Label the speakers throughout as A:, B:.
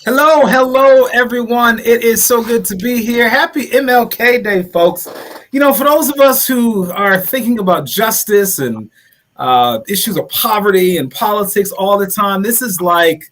A: Hello, hello, everyone. It is so good to be here. Happy MLK Day, folks. For those of us who are thinking about justice and issues of poverty and politics all the time, this is like,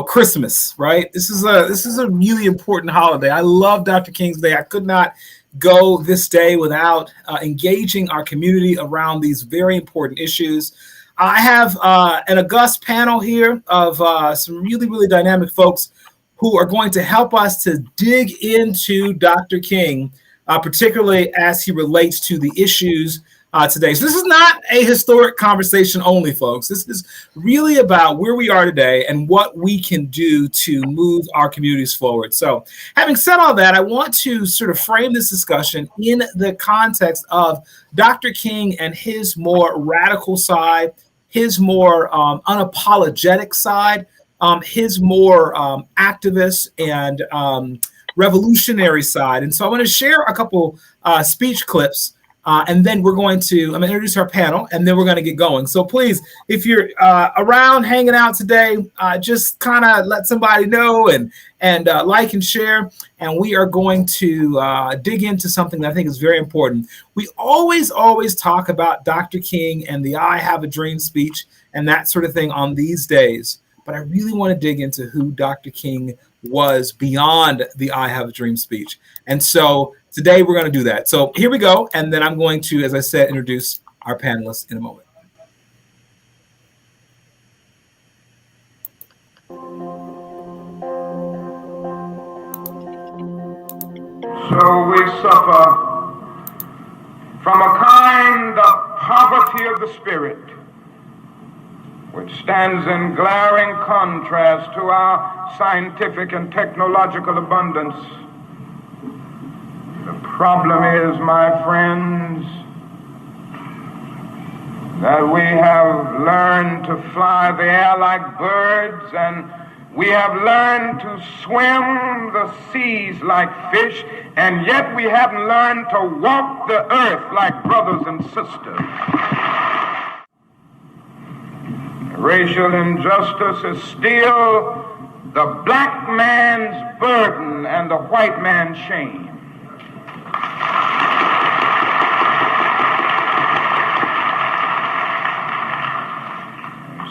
A: Christmas, right? This is a really important holiday. I love Dr. King's Day. I could not go this day without engaging our community around these very important issues. I have an august panel here of some really, really dynamic folks who are going to help us to dig into Dr. King, particularly as he relates to the issues today. So this is not a historic conversation only, folks. This is really about where we are today and what we can do to move our communities forward. So having said all that, I want to sort of frame this discussion in the context of Dr. King and his more radical side, his more unapologetic side, his more activist and revolutionary side. And so I want to share a couple speech clips, and then I'm going to introduce our panel, and then we're going to get going. So please, if you're around hanging out today, just kind of let somebody know and like and share. And we are going to dig into something that I think is very important. We always talk about Dr. King and the I Have a Dream speech and that sort of thing on these days. But I really want to dig into who Dr. King was beyond the I Have a Dream speech. And so today we're going to do that. So here we go. And then I'm going to, as I said, introduce our panelists in a moment.
B: So we suffer from a kind of poverty of the spirit, which stands in glaring contrast to our scientific and technological abundance. The problem is, my friends, that we have learned to fly the air like birds, and we have learned to swim the seas like fish, and yet we haven't learned to walk the earth like brothers and sisters. Racial injustice is still the black man's burden and the white man's shame.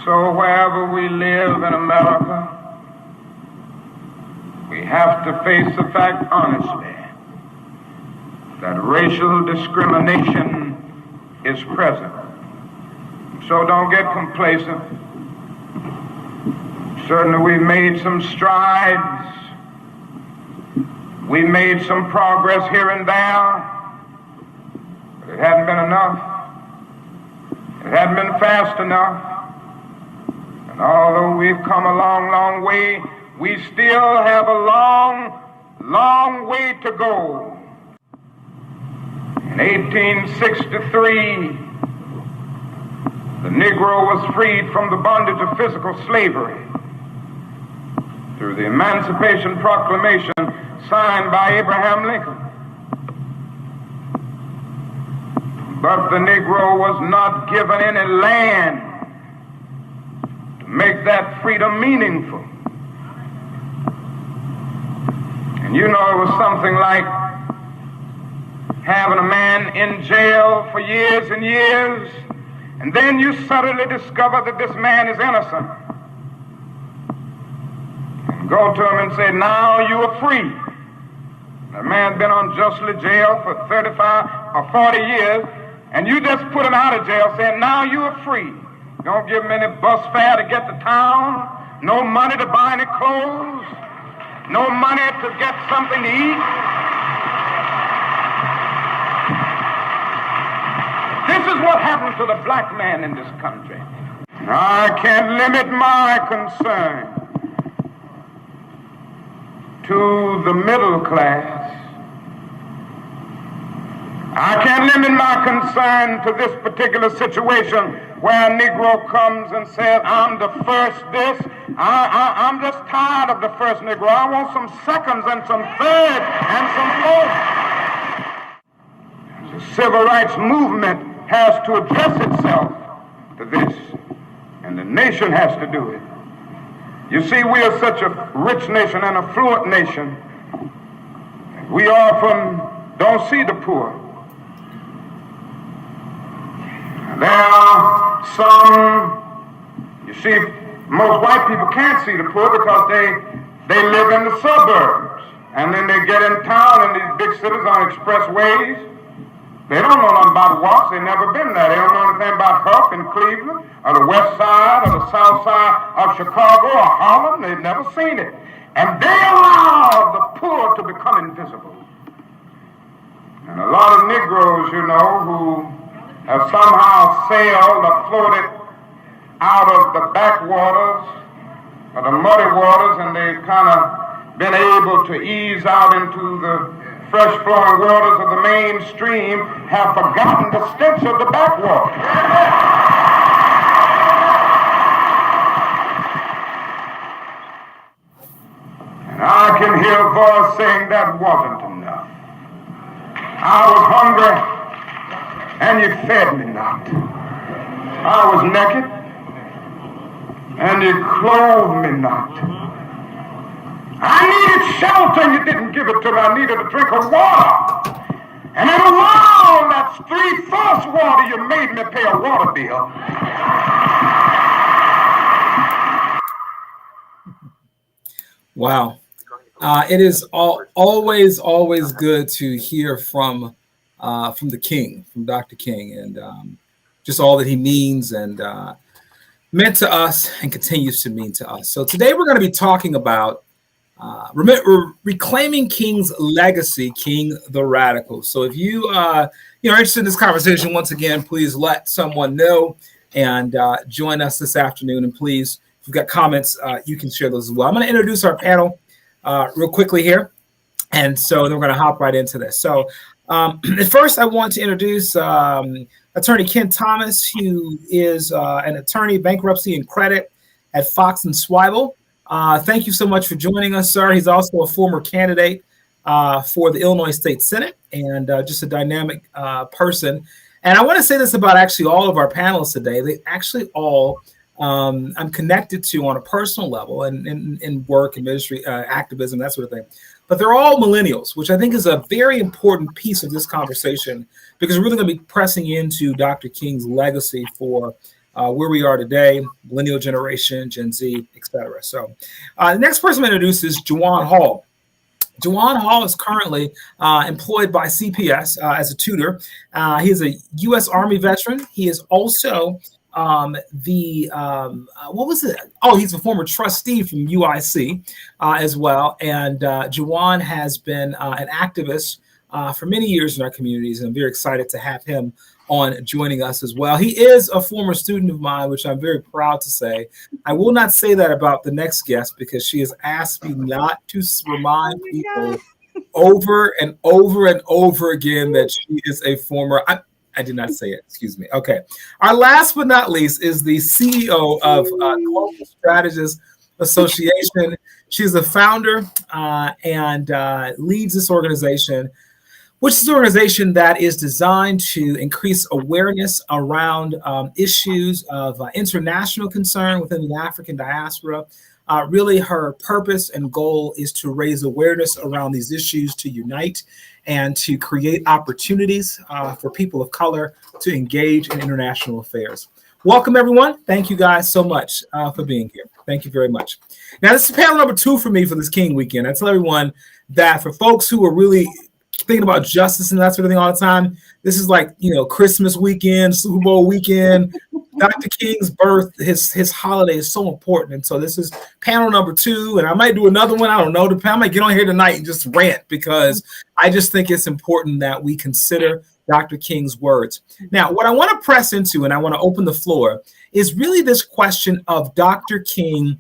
B: So wherever we live in America, we have to face the fact honestly that racial discrimination is present. So don't get complacent. Certainly we've made some strides. We've made some progress here and there, but it hadn't been enough. It hadn't been fast enough. And although we've come a long, long way, we still have a long, long way to go. In 1863, the Negro was freed from the bondage of physical slavery through the Emancipation Proclamation signed by Abraham Lincoln. But the Negro was not given any land to make that freedom meaningful. And it was something like having a man in jail for years and years, and then you suddenly discover that this man is innocent. And go to him and say, now you are free. The man's been unjustly jailed for 35 or 40 years, and you just put him out of jail saying, now you are free. You don't give him any bus fare to get to town, no money to buy any clothes, no money to get something to eat. This is what happened to the black man in this country. I can't limit my concern to the middle class. I can't limit my concern to this particular situation where a Negro comes and says, I'm the first this. I'm just tired of the first Negro. I want some seconds and some thirds and some fourths. The civil rights movement has to address itself to this, and the nation has to do it. You see, we are such a rich nation and affluent nation. We often don't see the poor. There are some, you see, most white people can't see the poor because they live in the suburbs. And then they get in town in these big cities on expressways. They don't know nothing about Watts. They've never been there. They don't know anything about Huff in Cleveland, or the west side, or the south side of Chicago, or Harlem. They've never seen it. And they allow the poor to become invisible. And a lot of Negroes, you know, who have somehow sailed or floated out of the backwaters or the muddy waters, and they've kind of been able to ease out into the fresh flowing waters of the mainstream, have forgotten the stench of the backwater. And I can hear a voice saying that wasn't enough. I was hungry and you fed me not. I was naked and you clothed me not. I needed shelter and you didn't give it to me. I needed a drink of water. And in a world that's 3/4 water, you made me pay a water bill.
A: Wow. It is always good to hear from the King, from Dr. King, and just all that he means and meant to us and continues to mean to us. So today we're going to be talking about reclaiming King's legacy, King the Radical. So if you are interested in this conversation, once again, please let someone know and join us this afternoon. And please, if you've got comments, you can share those as well. I'm going to introduce our panel real quickly here. And so then we're going to hop right into this. So at first, I want to introduce Attorney Kenneth Thomas, who is an attorney, bankruptcy and credit at Fox and Swibel. Thank you so much for joining us, sir. He's also a former candidate for the Illinois State Senate and just a dynamic person. And I want to say this about actually all of our panelists today. They actually all I'm connected to on a personal level and in work and ministry, activism, that sort of thing. But they're all millennials, which I think is a very important piece of this conversation because we're really going to be pressing into Dr. King's legacy for where we are today, millennial generation, Gen Z, etc. So the next person I'm going to introduce is Juwan Hall. Juwan Hall is currently employed by CPS as a tutor. He is a U.S. Army veteran. He is also he's a former trustee from UIC as well. And Juwan has been an activist for many years in our communities, and I'm very excited to have him on joining us as well. He is a former student of mine, which I'm very proud to say. I will not say that about the next guest because she has asked me not to remind people over and over and over again that she is a former. I did not say it. Excuse me. Okay. Our last but not least is the CEO of Global Strategists Association. She's the founder and leads this organization, which is an organization that is designed to increase awareness around issues of international concern within the African diaspora. Really, her purpose and goal is to raise awareness around these issues, to unite, and to create opportunities for people of color to engage in international affairs. Welcome, everyone. Thank you guys so much for being here. Thank you very much. Now, this is panel number 2 for me for this King weekend. I tell everyone that for folks who are really thinking about justice and that sort of thing all the time, this is like, Christmas weekend, Super Bowl weekend. Dr. King's birth, his holiday is so important. And so this is panel number 2, and I might do another one. I don't know. I might get on here tonight and just rant because I just think it's important that we consider Dr. King's words. Now, what I want to press into, and I want to open the floor, is really this question of Dr. King,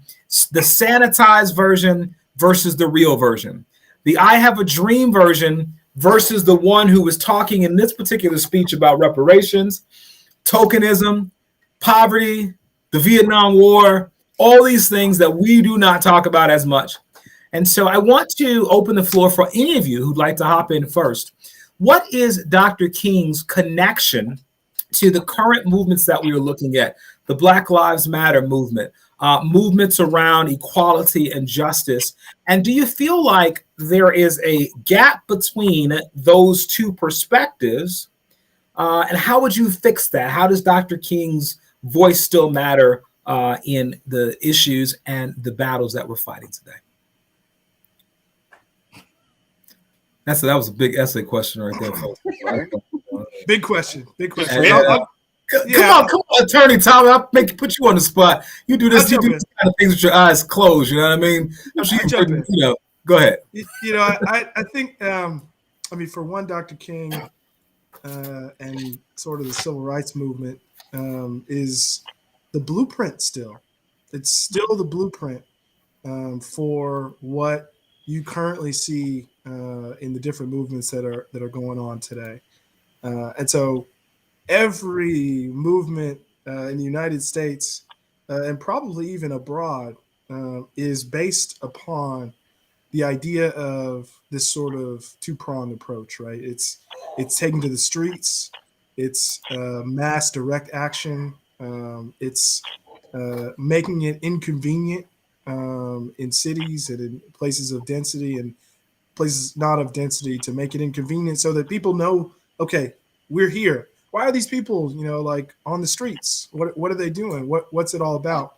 A: the sanitized version versus the real version. The I have a dream version versus the one who was talking in this particular speech about reparations, tokenism, poverty, the Vietnam War, all these things that we do not talk about as much. And so I want to open the floor for any of you who'd like to hop in first. What is Dr. King's connection to the current movements that we are looking at? The Black Lives Matter movement, movements around equality and justice. And do you feel like there is a gap between those two perspectives? And how would you fix that? How does Dr. King's voice still matter in the issues and the battles that we're fighting today? That was a big essay question right there, folks.
C: Big question.
A: Come on, Attorney Tom. I'll put you on the spot. You do this kind of things with your eyes closed. You know what I mean? I'm sure go ahead.
C: I think, for one, Dr. King and sort of the civil rights movement is the blueprint still. It's still the blueprint for what you currently see in the different movements that are going on today. And so every movement in the United States and probably even abroad is based upon the idea of this sort of two-pronged approach, right? It's taking to the streets, it's mass direct action, it's making it inconvenient in cities and in places of density and places not of density to make it inconvenient so that people know, okay, we're here. Why are these people, on the streets? What are they doing? What's it all about?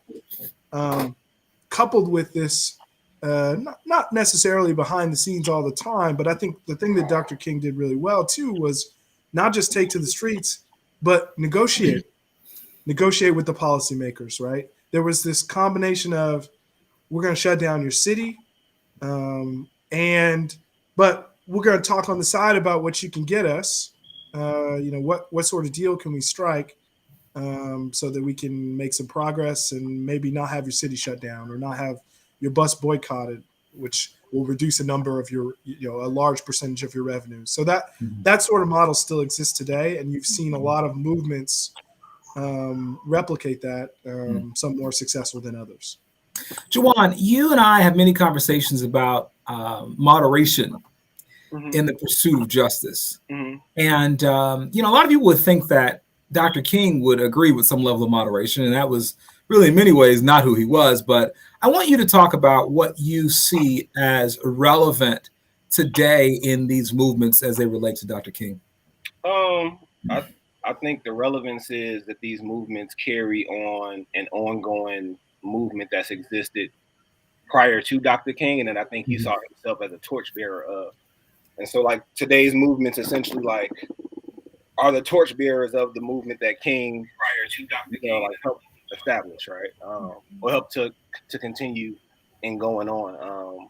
C: Coupled with this, not necessarily behind the scenes all the time, but I think the thing that Dr. King did really well too was not just take to the streets, but negotiate with the policymakers, right? There was this combination of, we're going to shut down your city, but we're going to talk on the side about what you can get us. What sort of deal can we strike so that we can make some progress and maybe not have your city shut down or not have your bus boycotted, which will reduce a number of your, a large percentage of your revenue. So that sort of model still exists today, and you've seen a lot of movements replicate that, some more successful than others.
A: Juwan, you and I have many conversations about moderation in the pursuit of justice. And, a lot of people would think that Dr. King would agree with some level of moderation, and that was really in many ways not who he was. But I want you to talk about what you see as relevant today in these movements as they relate to Dr. King.
D: I think the relevance is that these movements carry on an ongoing movement that's existed prior to Dr. King, and then I think he saw himself as a torchbearer of. And so, like, today's movements essentially are the torchbearers of the movement that King prior to Dr. King helped establish, right? Or helped to continue in going on.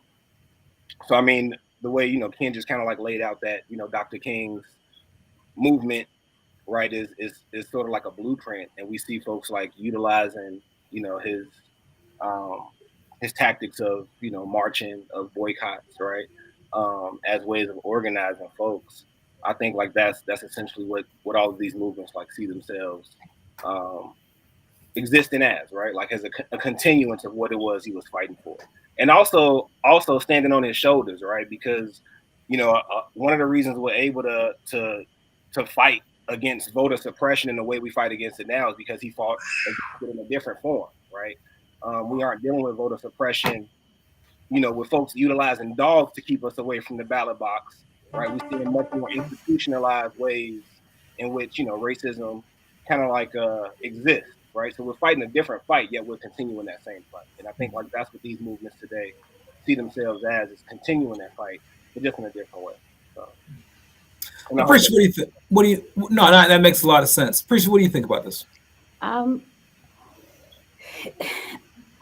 D: So I mean, the way King just kind of laid out that Dr. King's movement, right, is sort of like a blueprint, and we see folks utilizing his tactics of marching, of boycotts, right, as ways of organizing folks. I think that's essentially what all of these movements see themselves existing as, right, as a continuance of what it was he was fighting for, and also standing on his shoulders, right, because one of the reasons we're able to fight against voter suppression in the way we fight against it now is because he fought in a different form, right? We aren't dealing with voter suppression, with folks utilizing dogs to keep us away from the ballot box, right? We see in much more institutionalized ways in which, racism kind of exists, right? So we're fighting a different fight, yet we're continuing that same fight. And I think that's what these movements today see themselves as, is continuing that fight, but just in a different way. So.
A: Appreciate what do you think? No, that makes a lot of sense. Appreciate, what do you think about this?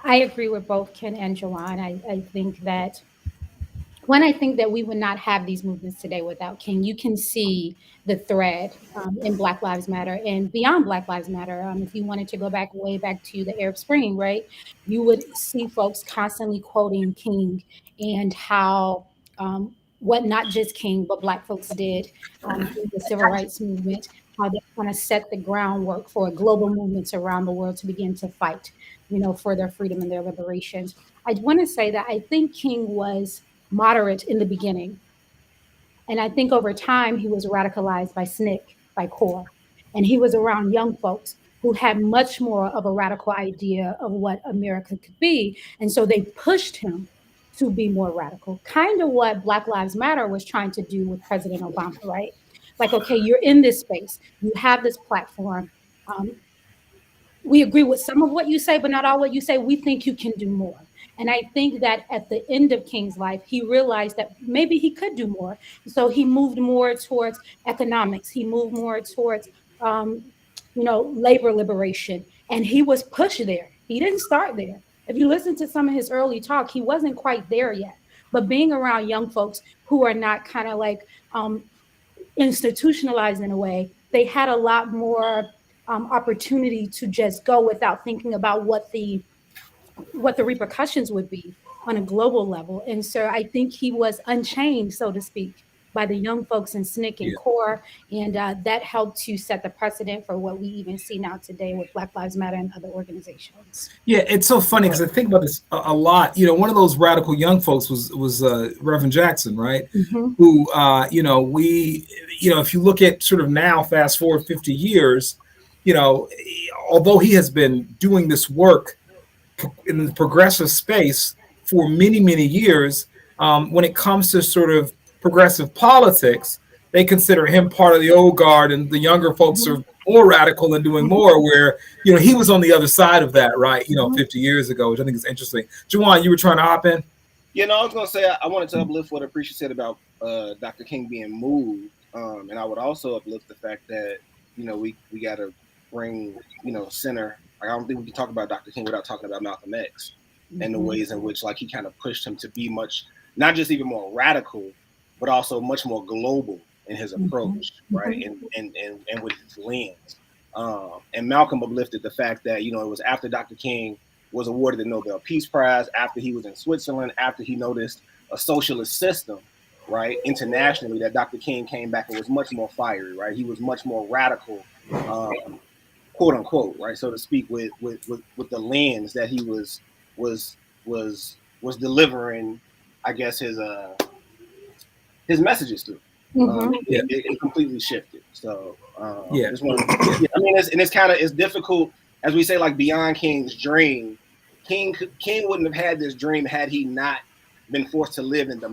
E: I agree with both Ken and Juwan. I think that we would not have these movements today without King. You can see the thread in Black Lives Matter and beyond Black Lives Matter. If you wanted to go way back to the Arab Spring, right, you would see folks constantly quoting King and how what not just King, but Black folks did in the civil rights movement, how they kind of set the groundwork for global movements around the world to begin to fight, for their freedom and their liberations. I want to say that I think King was moderate in the beginning. And I think over time, he was radicalized by SNCC, by CORE. And he was around young folks who had much more of a radical idea of what America could be. And so they pushed him to be more radical, kind of what Black Lives Matter was trying to do with President Obama, right? Like, okay, you're in this space, you have this platform. We agree with some of what you say, but not all what you say. We think you can do more. And I think that at the end of King's life, he realized that maybe he could do more. So he moved more towards economics. He moved more towards, labor liberation. And he was pushed there. He didn't start there. If you listen to some of his early talk, he wasn't quite there yet. But being around young folks who are not kind of like institutionalized in a way, they had a lot more opportunity to just go without thinking about what the repercussions would be on a global level. And so I think he was unchained, so to speak, by the young folks in SNCC and CORE, and that helped to set the precedent for what we even see now today with Black Lives Matter and other organizations.
A: Yeah, it's so funny because I think about this a lot. One of those radical young folks was Reverend Jackson, right?
E: Mm-hmm.
A: Who, if you look at sort of now, fast forward 50 years, although he has been doing this work in the progressive space for many, many years, when it comes to sort of progressive politics, they consider him part of the old guard, and the younger folks are more radical and doing more, where, he was on the other side of that, right, 50 years ago, which I think is interesting. Juwan, you were trying to hop in?
D: I was going to say, I wanted to uplift what Apprecia said about Dr. King being moved, and I would also uplift the fact that, we got to bring, center. I don't think we can talk about Dr. King without talking about Malcolm X and the ways in which, like, he kind of pushed him to be much, not just even more radical, but also much more global in his approach, right? And with his lens. And Malcolm uplifted the fact that, it was after Dr. King was awarded the Nobel Peace Prize, after he was in Switzerland, after he noticed a socialist system, right, internationally, that Dr. King came back and was much more fiery, right? He was much more radical, quote unquote, right, so to speak, with the lens that he was delivering, I guess, his messages through. It completely shifted. So it's difficult, as we say, like, beyond King's dream. King wouldn't have had this dream had he not been forced to live in the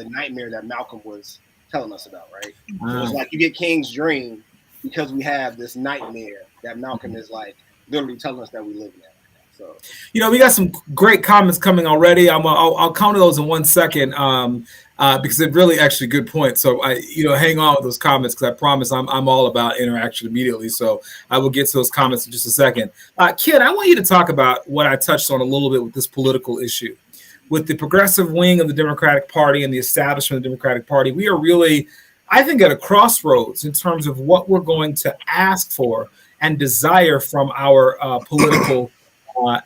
D: nightmare that Malcolm was telling us about, right? So it's like you get King's dream because we have this nightmare that Malcolm is, like, literally telling us that we live in. So,
A: we got some great comments coming already. I'll counter those in 1 second because they're really actually good points. So hang on with those comments, because I promise I'm all about interaction immediately. So I will get to those comments in just a second. Ken, I want you to talk about what I touched on a little bit with this political issue. With the progressive wing of the Democratic Party and the establishment of the Democratic Party, we are really, I think, at a crossroads in terms of what we're going to ask for and desire from our political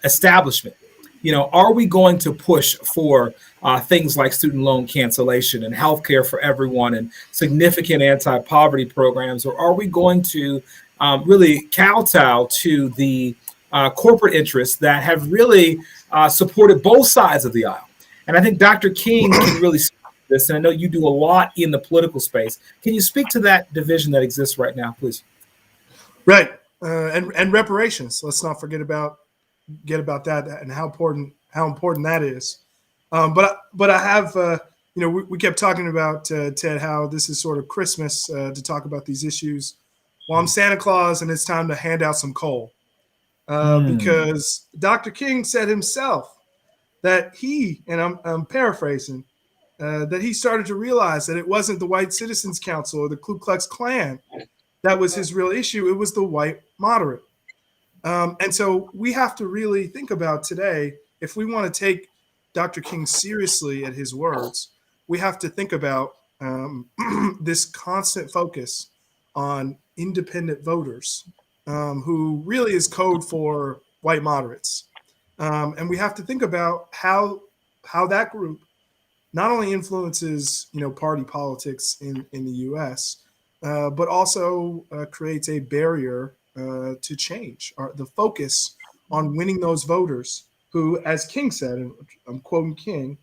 A: establishment. Are we going to push for things like student loan cancellation and healthcare for everyone and significant anti-poverty programs, or are we going to really kowtow to the corporate interests that have really supported both sides of the aisle? And I think Dr. King can really speak to this, and I know you do a lot in the political space. Can you speak to that division that exists right now, please?
C: Right, and reparations. Let's not forget about that and how important that is. But I have we kept talking about Ted, how this is sort of Christmas to talk about these issues. Well, I'm Santa Claus and it's time to hand out some coal because Dr. King said himself that I'm paraphrasing, that he started to realize that it wasn't the White Citizens Council or the Ku Klux Klan that was his real issue. It was the white moderate. And so we have to really think about today, if we want to take Dr. King seriously at his words, we have to think about this constant focus on independent voters, who really is code for white moderates. And we have to think about how that group not only influences, party politics in the U.S., but also creates a barrier to change, or the focus on winning those voters who, as King said, and I'm quoting King,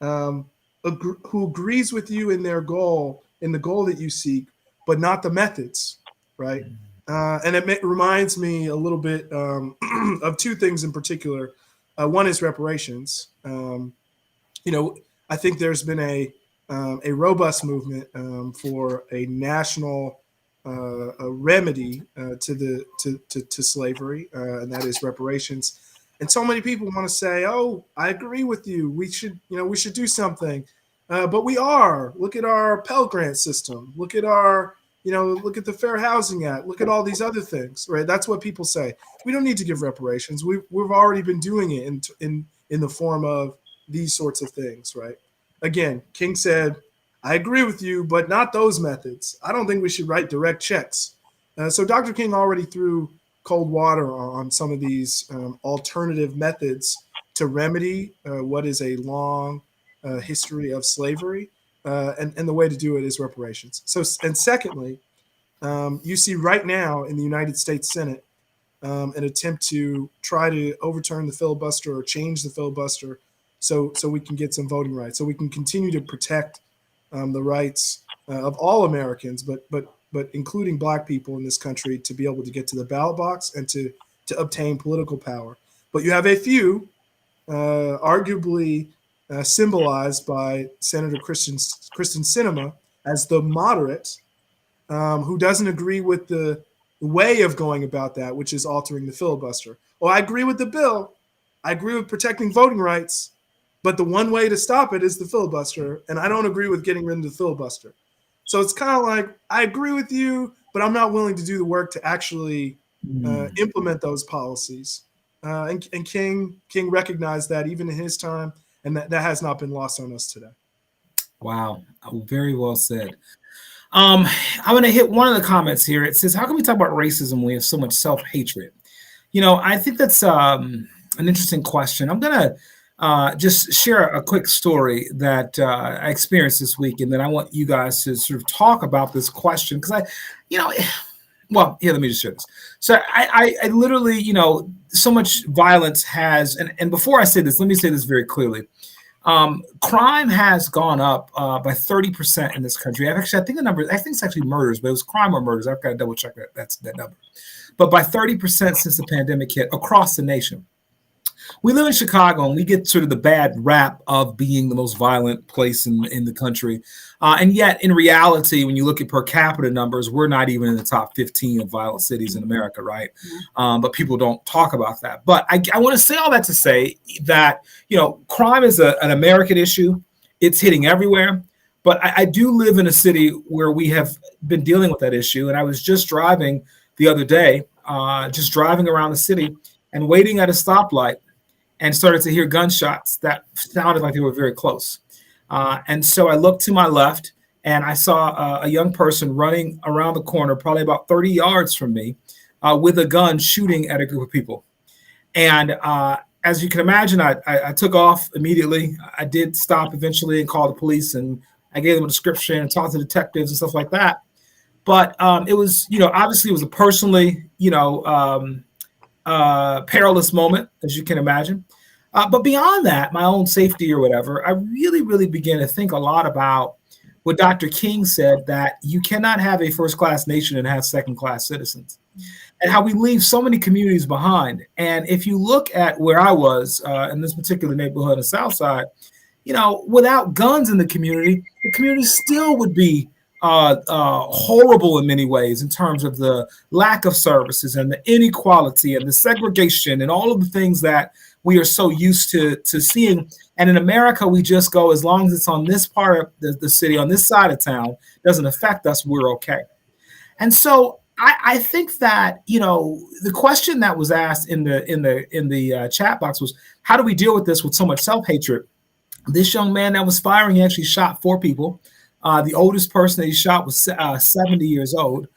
C: who agrees with you in the goal that you seek, but not the methods, right? And it reminds me a little bit of two things in particular. One is reparations. I think there's been a robust movement for a national a remedy to slavery, and that is reparations. And so many people want to say, "Oh, I agree with you. We should do something." But we are. Look at our Pell Grant system. Look at look at the Fair Housing Act. Look at all these other things, right? That's what people say. We don't need to give reparations. We've already been doing it in the form of these sorts of things, right? Again, King said, I agree with you, but not those methods. I don't think we should write direct checks. So Dr. King already threw cold water on some of these alternative methods to remedy what is a long history of slavery. And the way to do it is reparations. And secondly, you see right now in the United States Senate an attempt to try to overturn the filibuster or change the filibuster so we can get some voting rights, so we can continue to protect the rights of all Americans, but including Black people in this country, to be able to get to the ballot box and to obtain political power. But you have a few, arguably symbolized by Senator Kristen Sinema as the moderate, who doesn't agree with the way of going about that, which is altering the filibuster. Well, I agree with the bill. I agree with protecting voting rights, but the one way to stop it is the filibuster, and I don't agree with getting rid of the filibuster. So it's kind of like, I agree with you, but I'm not willing to do the work to actually implement those policies. And King recognized that even in his time, and that has not been lost on us today.
A: Wow, very well said. I'm going to hit one of the comments here. It says, how can we talk about racism when we have so much self-hatred? I think that's an interesting question. I'm going to just share a quick story that I experienced this week, and then I want you guys to sort of talk about this question, because let me just share this. So I literally, so much violence has, and before I say this, let me say this very clearly. Crime has gone up by 30% in this country. I think the number, I think it's actually murders, but it was crime or murders. I've got to double check that number. But by 30% since the pandemic hit across the nation. We live in Chicago, and we get sort of the bad rap of being the most violent place in the country. And yet, in reality, when you look at per capita numbers, we're not even in the top 15 of violent cities in America, right? But people don't talk about that. But I want to say all that to say that, crime is an American issue. It's hitting everywhere. But I do live in a city where we have been dealing with that issue. And I was just driving the other day, driving around the city and waiting at a stoplight, and started to hear gunshots that sounded like they were very close. And so I looked to my left, and I saw a young person running around the corner, probably about 30 yards from me, with a gun shooting at a group of people. And as you can imagine, I took off immediately. I did stop eventually and call the police, and I gave them a description and talked to detectives and stuff like that. But it was, obviously it was a personally, perilous moment, as you can imagine. But beyond that, my own safety or whatever, I really, really began to think a lot about what Dr. King said, that you cannot have a first-class nation and have second-class citizens, and how we leave so many communities behind. And if you look at where I was in this particular neighborhood in the South Side, without guns in the community still would be horrible in many ways, in terms of the lack of services and the inequality and the segregation and all of the things that we are so used to seeing. And in America, we just go, as long as it's on this part of the city, on this side of town, doesn't affect us, we're okay. And so I think that, the question that was asked in the chat box was, how do we deal with this with so much self-hatred? This young man that was firing, he actually shot 4 people. The oldest person that he shot was 70 years old.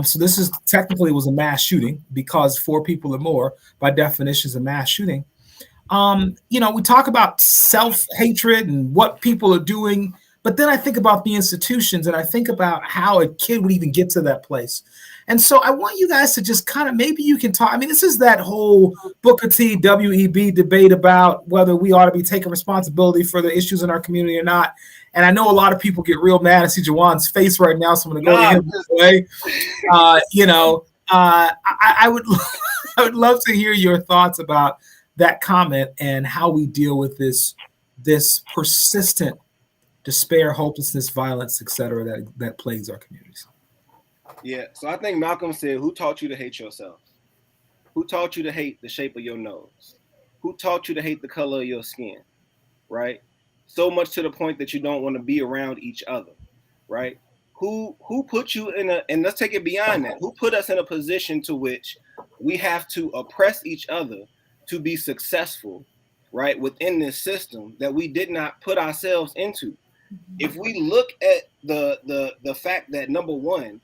A: So this is technically was a mass shooting, because 4 people or more, by definition, is a mass shooting. We talk about self-hatred and what people are doing, but then I think about the institutions, and I think about how a kid would even get to that place. And so I want you guys to just kind of, maybe you can talk. I mean, this is that whole Booker T, W.E.B. debate about whether we ought to be taking responsibility for the issues in our community or not. And I know a lot of people get real mad. I see JaWaun's face right now, so I'm going to go to him this way. I would I would love to hear your thoughts about that comment and how we deal with this persistent despair, hopelessness, violence, etc. that plagues our communities.
D: Yeah. So I think Malcolm said, "Who taught you to hate yourself? Who taught you to hate the shape of your nose? Who taught you to hate the color of your skin?" Right? So much to the point that you don't want to be around each other, right? Who put you in and let's take it beyond that. Who put us in a position to which we have to oppress each other to be successful, right? Within this system that we did not put ourselves into. If we look at the fact that, number one,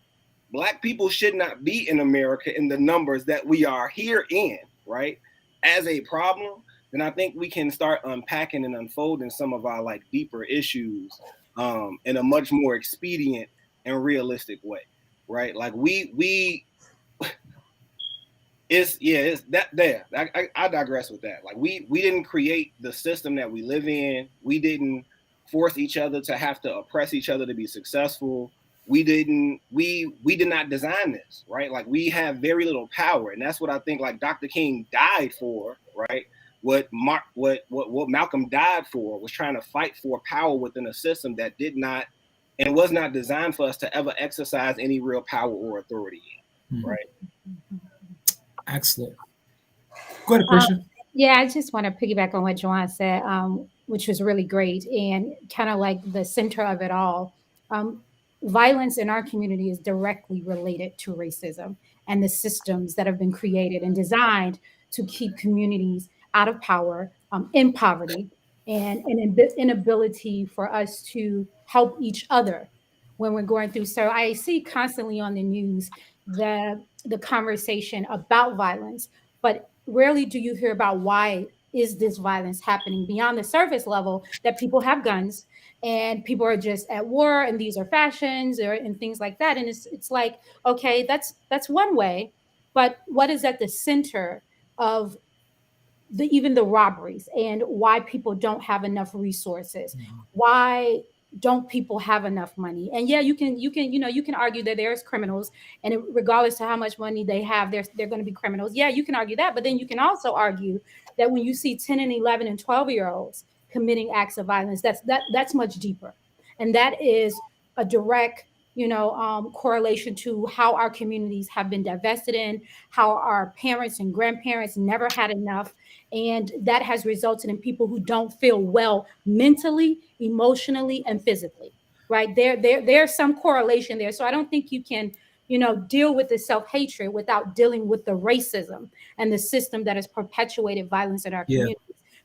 D: Black people should not be in America in the numbers that we are here in, right? As a problem, then I think we can start unpacking and unfolding some of our like deeper issues in a much more expedient and realistic way, right? Like it's that there. I digress with that. Like we didn't create the system that we live in. We didn't force each other to have to oppress each other to be successful. We did not design this, right? Like we have very little power, and that's what I think like Dr. King died for, right? What Malcolm died for was trying to fight for power within a system that did not and was not designed for us to ever exercise any real power or authority in, right?
A: Excellent. Go ahead, Apprecia.
E: Yeah, I just want to piggyback on what Juwan said, which was really great and kind of like the center of it all. Violence in our community is directly related to racism and the systems that have been created and designed to keep communities out of power, in poverty, and an inability for us to help each other when we're going through. So I see constantly on the news the conversation about violence, but rarely do you hear about why is this violence happening beyond the surface level, that people have guns and people are just at war and these are fashions and things like that. And it's like, okay, that's one way, but what is at the center of even the robberies and why people don't have enough resources? Why don't people have enough money? And yeah, you can argue that there's criminals, and regardless of how much money they have, they're going to be criminals. Yeah, you can argue that, but then you can also argue that when you see 10 and 11 and 12-year-olds committing acts of violence, that's much deeper, and that is a direct correlation to how our communities have been divested in, how our parents and grandparents never had enough. And that has resulted in people who don't feel well mentally, emotionally, and physically, right? There's some correlation there. So I don't think you can, deal with the self-hatred without dealing with the racism and the system that has perpetuated violence in our communities.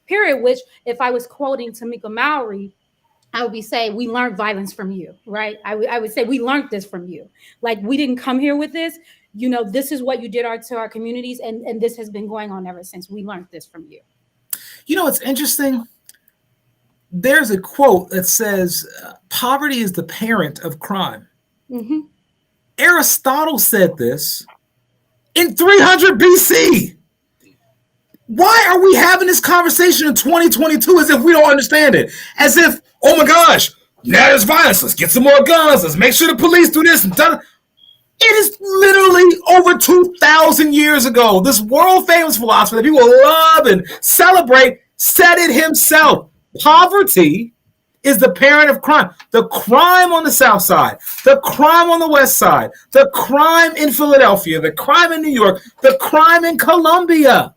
E: Period. Which, if I was quoting Tamika Mallory, I would be saying, we learned violence from you, right? I would say, we learned this from you. Like, we didn't come here with this. This is what you did to our communities. And this has been going on ever since. We learned this from you.
A: It's interesting. There's a quote that says, poverty is the parent of crime.
E: Mm-hmm.
A: Aristotle said this in 300 BC. Why are we having this conversation in 2022 as if we don't understand it? As if, oh my gosh, now there's violence. Let's get some more guns. Let's make sure the police do this. It is literally over 2,000 years ago. This world famous philosopher that people love and celebrate said it himself. Poverty is the parent of crime. The crime on the South Side, the crime on the West Side, the crime in Philadelphia, the crime in New York, the crime in Colombia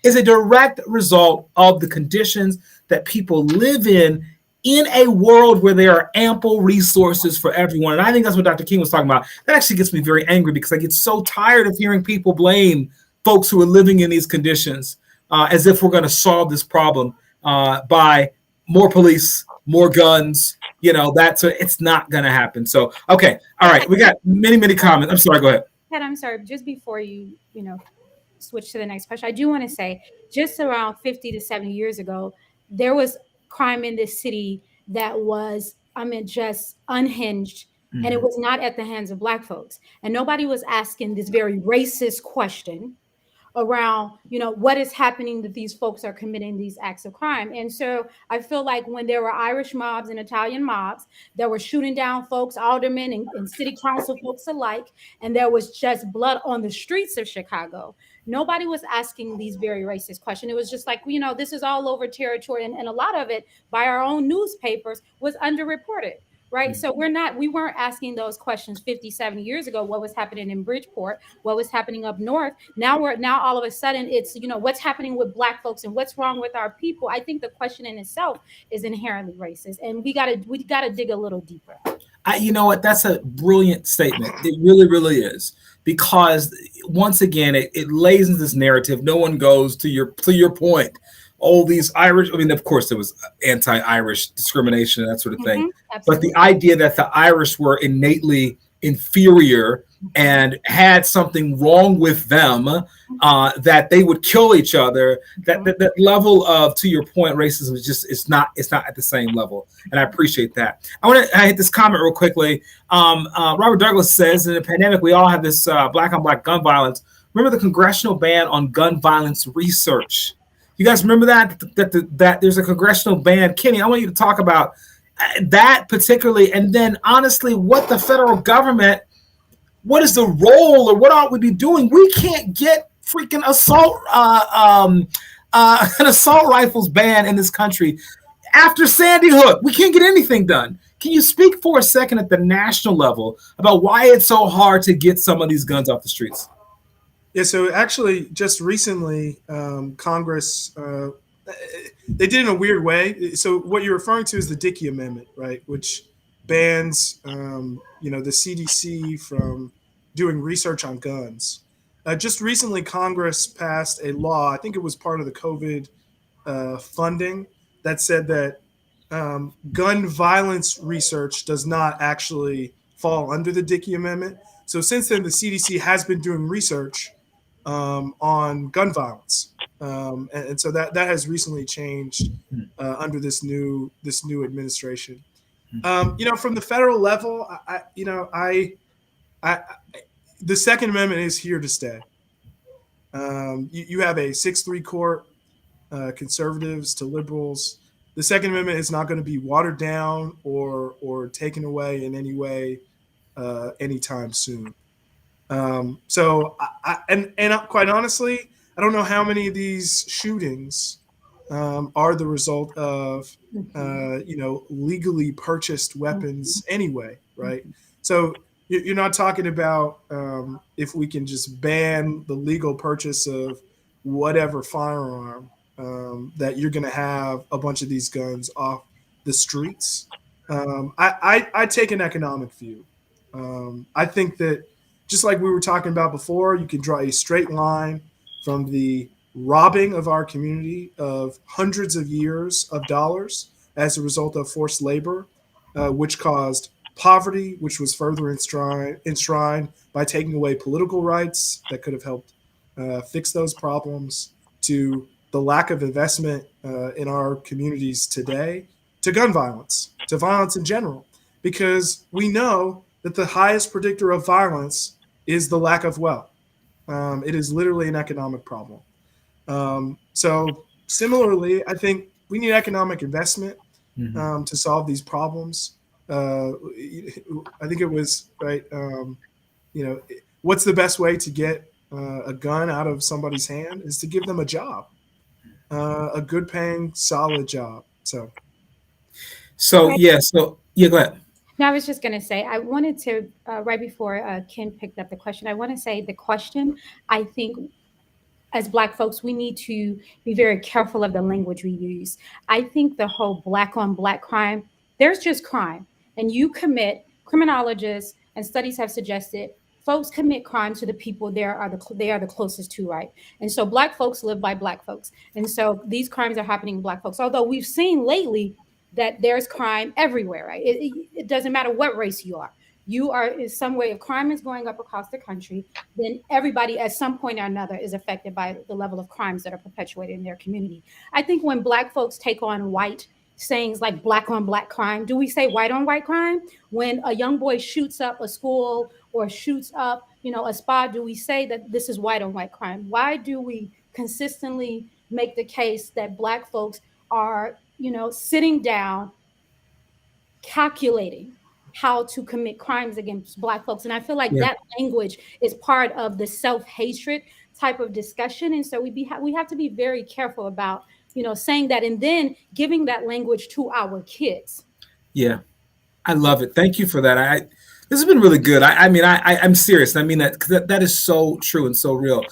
A: is a direct result of the conditions that people live in a world where there are ample resources for everyone. And I think that's what Dr. King was talking about. That actually gets me very angry because I get so tired of hearing people blame folks who are living in these conditions as if we're going to solve this problem by more police, more guns. It's not going to happen. So, okay. All right. We got many, many comments. I'm sorry. Go ahead.
E: Ted, I'm sorry. Just before you switch to the next question, I do want to say, just around 50 to 70 years ago, there was crime in this city that was, just unhinged, and it was not at the hands of Black folks. And nobody was asking this very racist question around, what is happening, that these folks are committing these acts of crime. And so I feel like when there were Irish mobs and Italian mobs that were shooting down folks, aldermen and city council folks alike, and there was just blood on the streets of Chicago, nobody was asking these very racist questions. It was just like, this is all over territory. And a lot of it by our own newspapers was underreported. Right. So we weren't asking those questions 50, 70 years ago, what was happening in Bridgeport, what was happening up north. Now all of a sudden it's, what's happening with Black folks and what's wrong with our people. I think the question in itself is inherently racist, and we gotta dig a little deeper.
A: You know what? That's a brilliant statement. It really, really is. Because once again, it lays in this narrative. No one goes to your point. All these Irish, I mean, of course, there was anti-Irish discrimination and that sort of thing. But the idea that the Irish were innately inferior and had something wrong with them, that they would kill each other, that level of, to your point, racism is just, it's not at the same level. And I appreciate that. I hit this comment real quickly. Robert Douglas says, in the pandemic, we all have this black on black gun violence. Remember the congressional ban on gun violence research? You guys remember that there's a congressional ban? Kenny, I want you to talk about that particularly, and then honestly, what the federal government, what is the role, or what ought we be doing? We can't get freaking an assault rifles ban in this country after Sandy Hook. We can't get anything done. Can you speak for a second at the national level about why it's so hard to get some of these guns off the streets?
C: Yeah, so actually, just recently, Congress, they did it in a weird way. So what you're referring to is the Dickey Amendment, right, which bans, the CDC from doing research on guns. Just recently, Congress passed a law, I think it was part of the COVID funding, that said that gun violence research does not actually fall under the Dickey Amendment. So since then, the CDC has been doing research on gun violence, and so that has recently changed under this new administration. From the federal level, the Second Amendment is here to stay. You have a 6-3 court, conservatives to liberals. The Second Amendment is not going to be watered down or taken away in any way anytime soon. So quite honestly, I don't know how many of these shootings are the result of legally purchased weapons anyway, right? So you're not talking about if we can just ban the legal purchase of whatever firearm, that you're going to have a bunch of these guns off the streets. I take an economic view. I think that, just like we were talking about before, you can draw a straight line from the robbing of our community of hundreds of years of dollars as a result of forced labor, which caused poverty, which was further enshrined by taking away political rights that could have helped fix those problems, to the lack of investment in our communities today, to gun violence, to violence in general, because we know that the highest predictor of violence is the lack of wealth. It is literally an economic problem. So similarly, I think we need economic investment to solve these problems. I think it was, right, what's the best way to get a gun out of somebody's hand is to give them a job, a good paying, solid job. So
A: go ahead.
E: No, I was just going to say, I wanted to, right before Ken picked up the question, I want to say the question, I think as Black folks, we need to be very careful of the language we use. I think the whole Black on Black crime, there's just crime. And criminologists and studies have suggested folks commit crime to the people they are the closest to, right? And so Black folks live by Black folks. And so these crimes are happening to Black folks. Although we've seen lately that there's crime everywhere, right? It doesn't matter what race you are. You are in some way, if crime is going up across the country, then everybody at some point or another is affected by the level of crimes that are perpetuated in their community. I think when Black folks take on white sayings like black on black crime? Do we say white on white crime? When a young boy shoots up a school or shoots up, a spa, do we say that this is white on white crime? Why do we consistently make the case that black folks are, sitting down, calculating how to commit crimes against black folks? And I feel like that language is part of the self-hatred type of discussion. And so we have to be very careful about, saying that and then giving that language to our kids.
A: Yeah, I love it. Thank you for that. This has been really good. I'm serious. I mean that is so true and so real.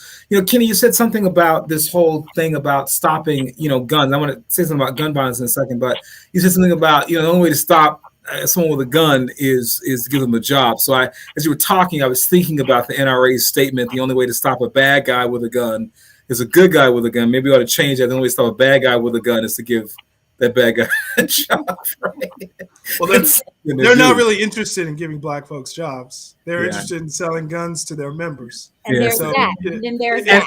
A: Kenny, you said something about this whole thing about stopping, guns. I want to say something about gun violence in a second, but you said something about, the only way to stop someone with a gun is to give them a job. So as you were talking, I was thinking about the NRA's statement: the only way to stop a bad guy with a gun is a good guy with a gun. Maybe we ought to change that. The only way to stop a bad guy with a gun is to give that bad guy a job. Right?
C: Well, they're not really interested in giving black folks jobs. They're interested in selling guns to their members.
E: And there's that. And then there's that.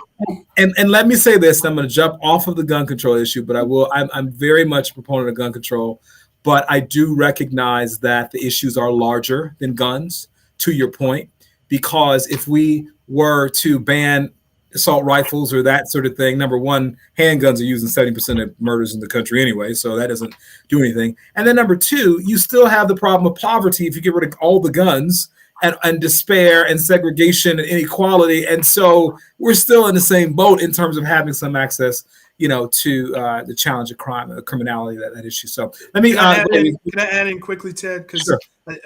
A: And let me say this: I'm going to jump off of the gun control issue, but I'm very much a proponent of gun control. But I do recognize that the issues are larger than guns, to your point, because if we were to ban assault rifles or that sort of thing, number one, handguns are used in 70% of murders in the country anyway, so that doesn't do anything. And then number two, you still have the problem of poverty if you get rid of all the guns and despair and segregation and inequality. And so we're still in the same boat in terms of having some access to the challenge of crime, criminality, that issue. So let me.
C: Can I add in quickly, Ted? Because
A: sure.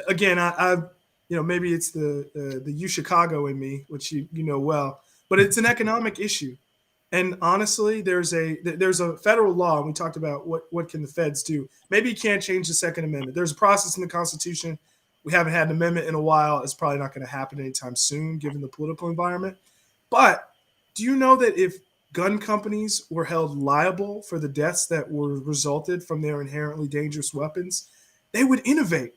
C: Again, I maybe it's the U Chicago in me, which you know well, but it's an economic issue. And honestly, there's a federal law, and we talked about what can the feds do. Maybe you can't change the Second Amendment. There's a process in the Constitution. We haven't had an amendment in a while. It's probably not going to happen anytime soon, given the political environment. But do you know that if gun companies were held liable for the deaths that were resulted from their inherently dangerous weapons, they would innovate.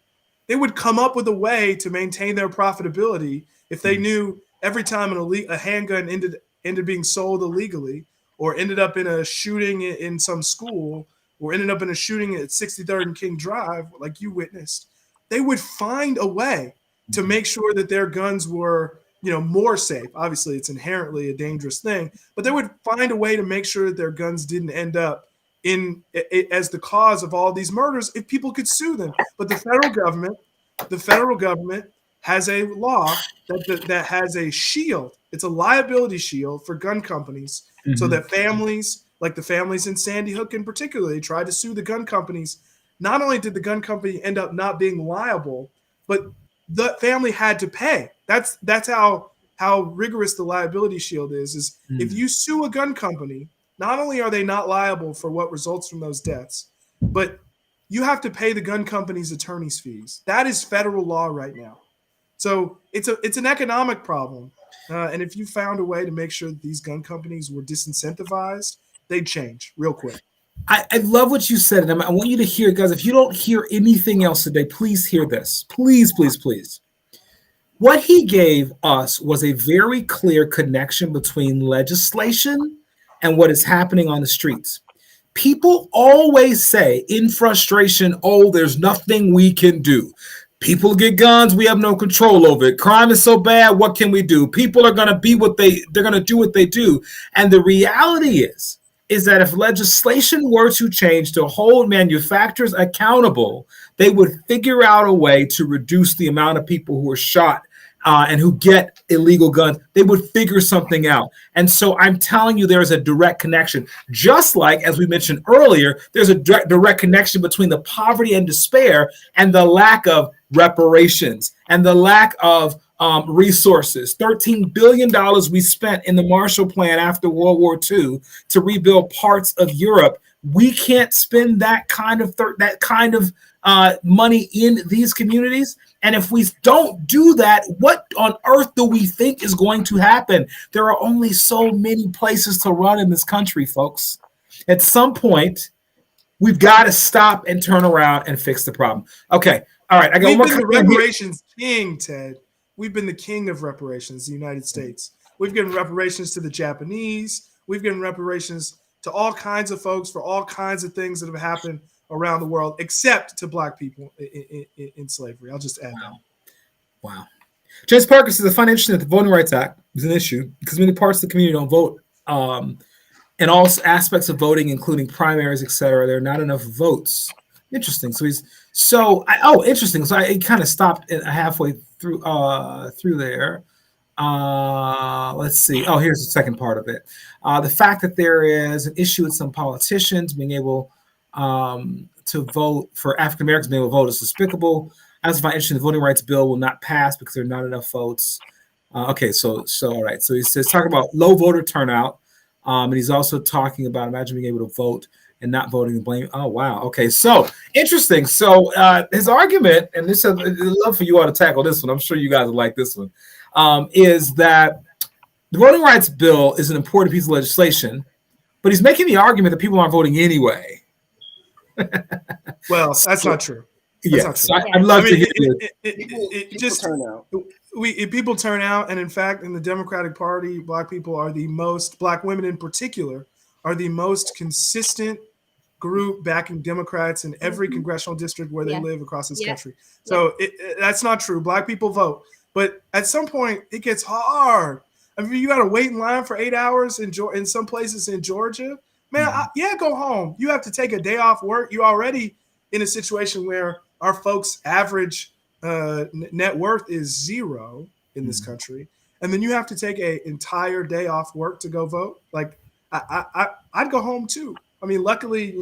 C: They would come up with a way to maintain their profitability if they knew every time a handgun ended being sold illegally, or ended up in a shooting in some school, or ended up in a shooting at 63rd and King Drive, like you witnessed, they would find a way to make sure that their guns were more safe. Obviously, it's inherently a dangerous thing, but they would find a way to make sure that their guns didn't end up as the cause of all these murders if people could sue them. But the federal government has a law that has a shield. It's a liability shield for gun companies, so that families, like the families in Sandy Hook in particular, they tried to sue the gun companies. Not only did the gun company end up not being liable, but the family had to pay. That's how rigorous the liability shield is if you sue a gun company, not only are they not liable for what results from those deaths, but you have to pay the gun company's attorney's fees. That is federal law right now. So it's an economic problem. And if you found a way to make sure that these gun companies were disincentivized, they'd change real quick.
A: I love what you said, and I want you to hear, guys. If you don't hear anything else today, please hear this. Please, please, please. What he gave us was a very clear connection between legislation and what is happening on the streets. People always say in frustration, oh, there's nothing we can do. People get guns, we have no control over it. Crime is so bad, what can we do? People are going to they're going to do what they do. And the reality is that if legislation were to change to hold manufacturers accountable, they would figure out a way to reduce the amount of people who are shot and who get illegal guns. They would figure something out. And so I'm telling you, there's a direct connection. Just like, as we mentioned earlier, there's a direct connection between the poverty and despair and the lack of reparations and the lack of resources. $13 billion we spent in the Marshall Plan after World War II to rebuild parts of Europe. We can't spend that kind of money in these communities. And if we don't do that, what on earth do we think is going to happen? There are only so many places to run in this country, folks. At some point, we've got to stop and turn around and fix the problem. Okay. All right.
C: We've been the reparations king, Ted. We've been the king of reparations, the United States. We've given reparations to the Japanese. We've given reparations to all kinds of folks for all kinds of things that have happened around the world, except to Black people in slavery. I'll just add that.
A: Wow. James Parker says, I find it interesting that the Voting Rights Act is an issue because many parts of the community don't vote. In all aspects of voting, including primaries, et cetera, there are not enough votes. Interesting. Interesting. So I kind of stopped halfway through there. Let's see. Oh, here's the second part of it. The fact that there is an issue with some politicians being able to vote, for African Americans being able to vote, is despicable. I also find interesting the voting rights bill will not pass because there are not enough votes. Okay, so all right. So he says talking about low voter turnout, and he's also talking about imagine being able to vote and not voting and blame. Oh wow. Okay, so interesting. So his argument, and this I'd love for you all to tackle this one. I'm sure you guys will like this one. Is that the voting rights bill is an important piece of legislation, but he's making the argument that people aren't voting anyway.
C: Well, that's not true.
A: Yes, I'd love to hear
C: people turn out, and in fact, in the Democratic Party, Black people are the most, Black women in particular, are the most consistent group backing Democrats in every congressional district where they live across this country. So that's not true. Black people vote. But at some point, it gets hard. I mean, you got to wait in line for 8 hours in some places in Georgia. Man, go home. You have to take a day off work. You're already in a situation where our folks' average net worth is 0 in this country. And then you have to take an entire day off work to go vote. Like, I'd go home too. I mean, luckily,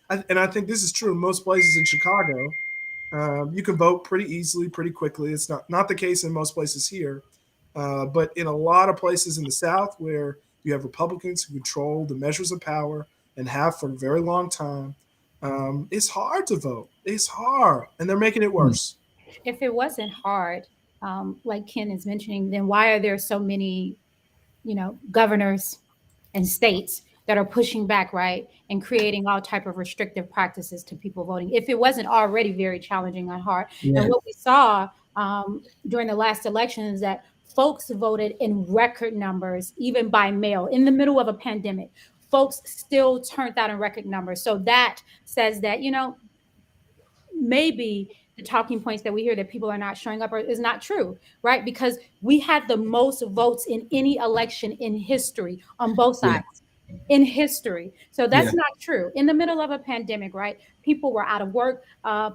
C: and I think this is true in most places in Chicago. You can vote pretty easily, pretty quickly. It's not the case in most places here. But in a lot of places in the South where you have Republicans who control the measures of power and have for a very long time, it's hard to vote. It's hard. And they're making it worse.
E: If it wasn't hard, like Ken is mentioning, then why are there so many, governors and states that are pushing back, right, and creating all type of restrictive practices to people voting? If it wasn't already very challenging and hard. And what we saw during the last election is that folks voted in record numbers, even by mail, in the middle of a pandemic. Folks still turned out in record numbers. So that says that, maybe the talking points that we hear that people are not showing up is not true, right? Because we had the most votes in any election in history on both sides. In history. So that's not true. In the middle of a pandemic, right? People were out of work,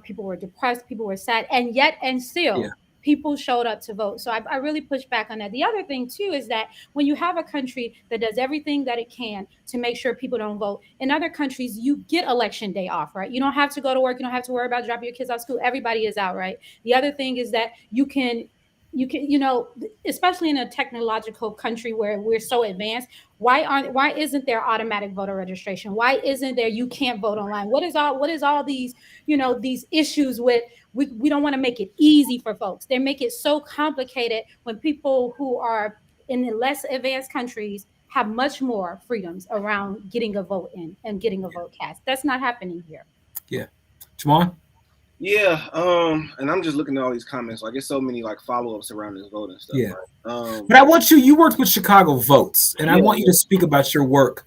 E: people were depressed, people were sad, and still people showed up to vote. So I really push back on that. The other thing too is that when you have a country that does everything that it can to make sure people don't vote, in other countries you get election day off, right? You don't have to go to work, you don't have to worry about dropping your kids out of school. Everybody is out, right? The other thing is that you can, especially in a technological country where we're so advanced, why isn't there automatic voter registration? Why isn't there, you can't vote online? What is all these, these issues with, we don't want to make it easy for folks. They make it so complicated when people who are in the less advanced countries have much more freedoms around getting a vote in and getting a vote cast. That's not happening here.
A: Yeah. Juwan?
D: Yeah, and I'm just looking at all these comments. Like, there's so many follow-ups around this vote and stuff.
A: Yeah.
D: Right?
A: But I want you worked with Chicago Votes, and I want you to speak about your work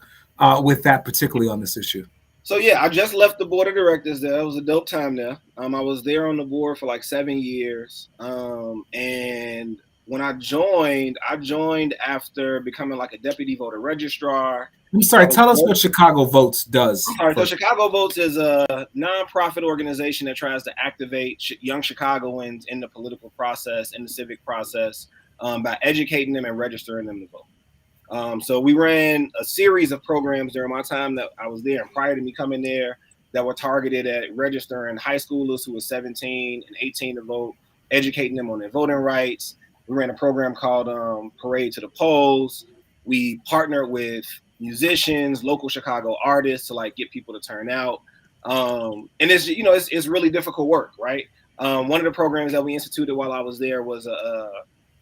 A: with that, particularly on this issue.
D: So I just left the board of directors there. It was a dope time there. I was there on the board for 7 years. And when I joined after becoming a deputy voter registrar.
A: I'm sorry, tell us what Chicago Votes does.
D: So Chicago Votes is a nonprofit organization that tries to activate young Chicagoans in the political process, in the civic process, by educating them and registering them to vote. So we ran a series of programs during my time that I was there and prior to me coming there that were targeted at registering high schoolers who were 17 and 18 to vote, educating them on their voting rights. We ran a program called Parade to the Polls. We partnered with musicians, local Chicago artists to get people to turn out. And it's really difficult work, right? One of the programs that we instituted while I was there was a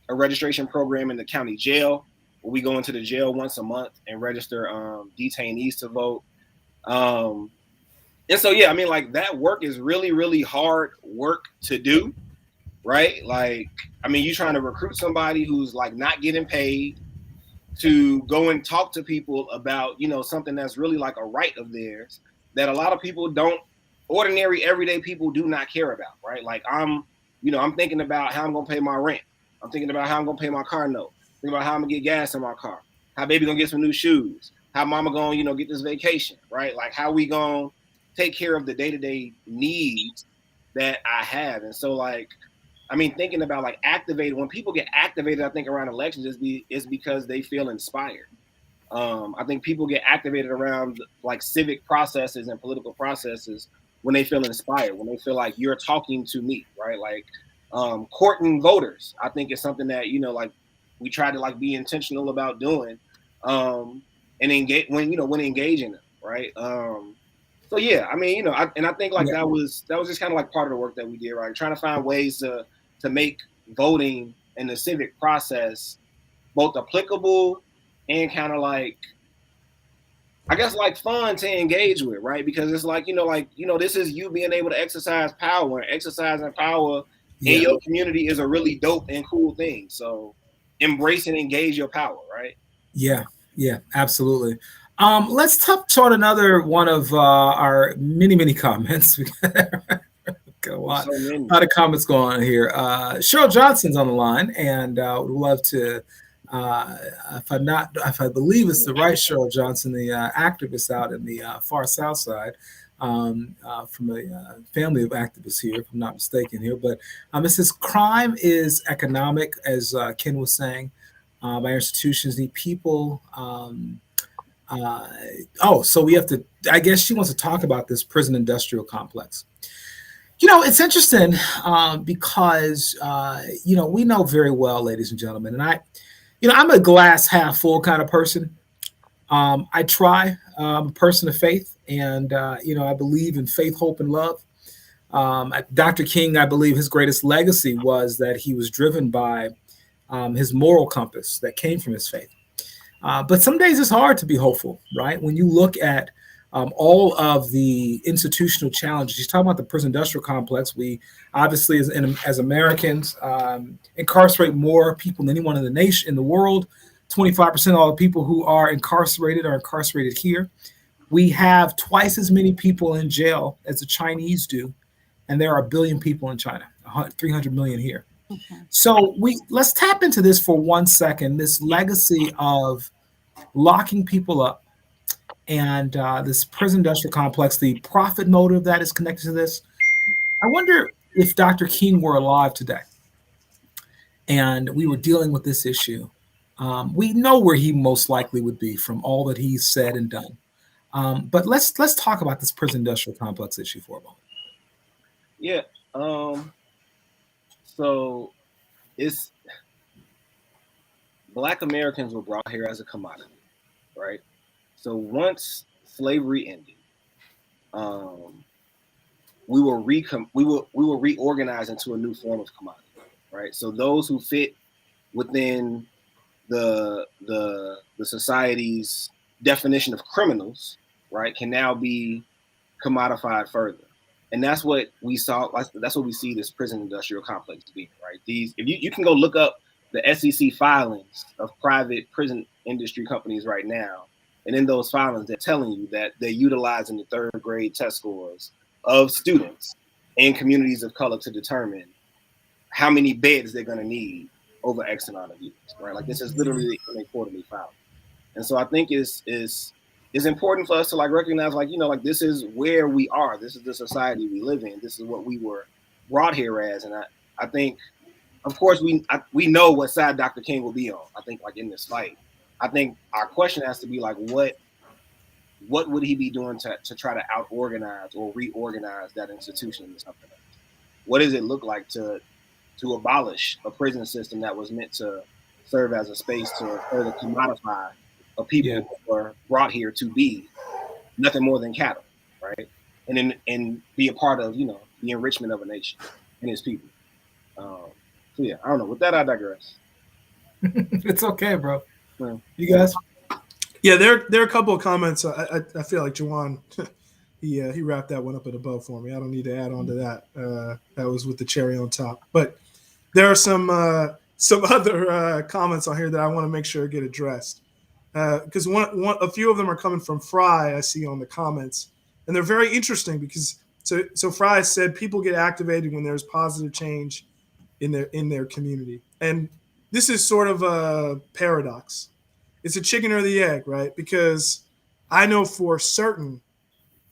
D: registration program in the county jail, where we go into the jail once a month and register detainees to vote. And so, that work is really, really hard work to do, right? You're trying to recruit somebody who's not getting paid to go and talk to people about, something that's really a right of theirs that a lot of people don't ordinary, everyday people do not care about, right? Like I'm thinking about how I'm gonna pay my rent. I'm thinking about how I'm gonna pay my car note. Thinking about how I'm gonna get gas in my car. How baby gonna get some new shoes. How mama gonna, get this vacation, right? Like how we gonna take care of the day-to-day needs that I have. And so like, I mean, thinking about like activated, when people get activated, I think around elections is because they feel inspired. I think people get activated around like civic processes and political processes when they feel inspired, when they feel like you're talking to me, right? Like courting voters, I think is something that, like we try to like be intentional about doing and engage when engaging them, right? So yeah, I mean, I think like that was just kind of like part of the work that we did, right? Trying to find ways to make voting and the civic process both applicable and kind of like, I guess like fun to engage with, right? Because it's like, this is you being able to exercise power, and exercising power in your community is a really dope and cool thing. So embrace and engage your power, right?
A: Yeah, absolutely. Let's touch on another one of our many comments. Got a lot of comments going on here. Cheryl Johnson's on the line, and would love to, if I believe it's the right Cheryl Johnson, the activist out in the far south side, from a family of activists here, if I'm not mistaken here. But it says crime is economic, as Ken was saying. By institutions need people. So we have to. I guess she wants to talk about this prison industrial complex. It's interesting because we know very well, ladies and gentlemen, and I'm a glass half full kind of person. I try. I'm a person of faith, and I believe in faith, hope, and love. Dr. King, I believe his greatest legacy was that he was driven by his moral compass that came from his faith. But some days it's hard to be hopeful, right? When you look at all of the institutional challenges, he's talking about the prison industrial complex. We obviously, as Americans, incarcerate more people than anyone in the nation, in the world. 25% of all the people who are incarcerated here. We have twice as many people in jail as the Chinese do, and there are 1 billion people in China, 300 million here. Okay. So let's tap into this for 1 second, this legacy of locking people up and this prison industrial complex, the profit motive that is connected to this. I wonder if Dr. King were alive today and we were dealing with this issue. We know where he most likely would be from all that he's said and done. But let's talk about this prison industrial complex issue for a moment.
D: Yeah. So it's Black Americans were brought here as a commodity, right? So once slavery ended, we were reorganized into a new form of commodity, right? So those who fit within the society's definition of criminals, right, can now be commodified further. And that's what we saw. That's what we see this prison industrial complex being, right? If you can go look up the SEC filings of private prison industry companies right now, and in those filings, they're telling you that they're utilizing the third grade test scores of students in communities of color to determine how many beds they're going to need over X amount of years, right? Like this is literally in a quarterly filing. And so I think it's important for us to like recognize, like, this is where we are. This is the society we live in. This is what we were brought here as. And I think, of course, we know what side Dr. King will be on. I think like in this fight, I think our question has to be like, what would he be doing to try to out-organize or reorganize that institution into something else? What does it look like to abolish a prison system that was meant to serve as a space to further commodify a people who were brought here to be nothing more than cattle, right? And be a part of, the enrichment of a nation and its people. So yeah, I don't know. With that, I digress.
A: It's okay, bro.
D: Yeah.
A: You guys?
C: Yeah, there are a couple of comments. I feel like Juwan, he wrapped that one up in a bow for me. I don't need to add on to that. That was with the cherry on top. But there are some other comments on here that I want to make sure get addressed. Because a few of them are coming from Fry, I see on the comments, and they're very interesting because So Fry said people get activated when there's positive change in their community. And this is sort of a paradox. It's a chicken or the egg, right? Because I know for certain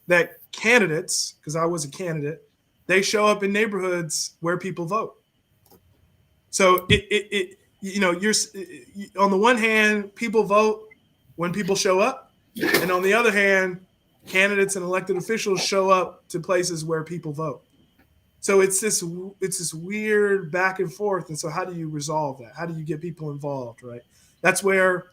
C: that candidates, because I was a candidate, they show up in neighborhoods where people vote. So you're on the one hand, people vote when people show up, and on the other hand, candidates and elected officials show up to places where people vote. So it's this weird back and forth. And so how do you resolve that? How do you get people involved, right? That's where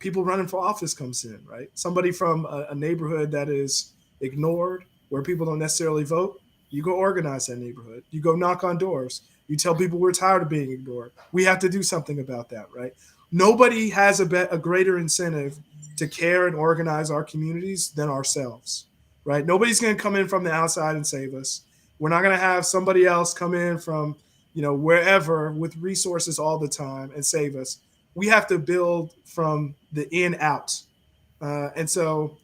C: people running for office comes in, right? Somebody from a neighborhood that is ignored, where people don't necessarily vote, you go organize that neighborhood. You go knock on doors. You tell people we're tired of being ignored. We have to do something about that, right? Nobody has a greater incentive to care and organize our communities than ourselves, right? Nobody's going to come in from the outside and save us. We're not going to have somebody else come in from, wherever with resources all the time and save us. We have to build from the in out. And so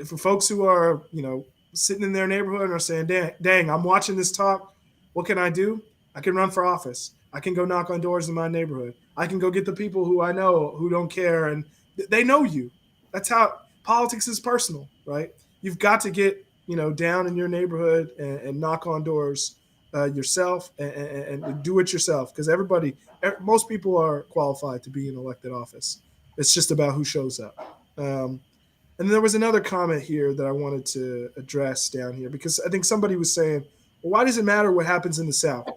C: for folks who are, sitting in their neighborhood and are saying, dang, I'm watching this talk. What can I do? I can run for office. I can go knock on doors in my neighborhood. I can go get the people who I know who don't care. And they know you. That's how politics is personal, right? You've got to get, down in your neighborhood and knock on doors yourself and do it yourself. Because most people are qualified to be in elected office. It's just about who shows up. And there was another comment here that I wanted to address down here, because I think somebody was saying, well, why does it matter what happens in the South?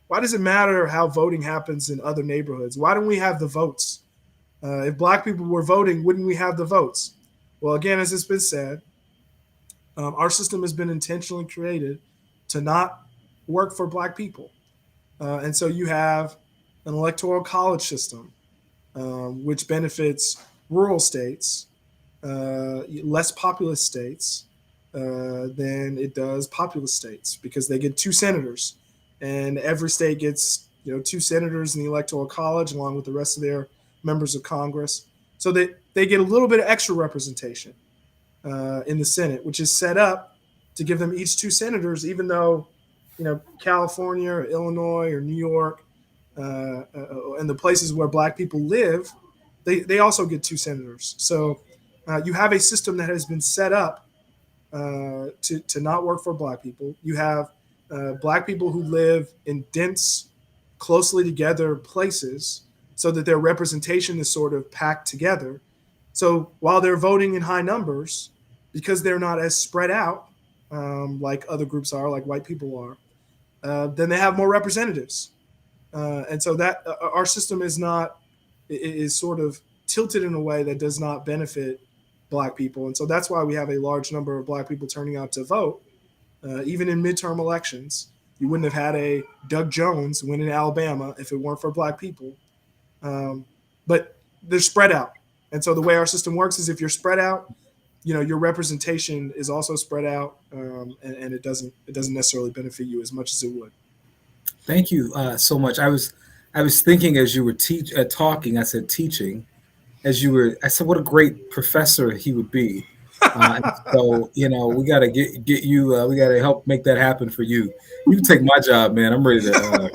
C: Why does it matter how voting happens in other neighborhoods? Why don't we have the votes? If Black people were voting, wouldn't we have the votes? Well, again, as it's been said, our system has been intentionally created to not work for Black people. And so you have an electoral college system, which benefits rural states, less populous states than it does populous states, because they get 2 senators. And every state gets, 2 senators in the electoral college along with the rest of their members of Congress. So they get a little bit of extra representation in the Senate, which is set up to give them each 2 senators, even though, California or Illinois or New York and the places where Black people live, they also get 2 senators. So you have a system that has been set up to not work for Black people. You have Black people who live in dense, closely together places so that their representation is sort of packed together. So while they're voting in high numbers, because they're not as spread out like other groups are, like white people are, then they have more representatives. And so that our system is sort of tilted in a way that does not benefit Black people. And so that's why we have a large number of Black people turning out to vote. Even in midterm elections, you wouldn't have had a Doug Jones win in Alabama if it weren't for Black people. But they're spread out. And so the way our system works is if you're spread out, your representation is also spread out, and it doesn't necessarily benefit you as much as it would.
A: Thank you so much. I was thinking as you were talking, I said teaching. I said, what a great professor he would be. So, we got to get you, we got to help make that happen for you. You can take my job, man. I'm ready to,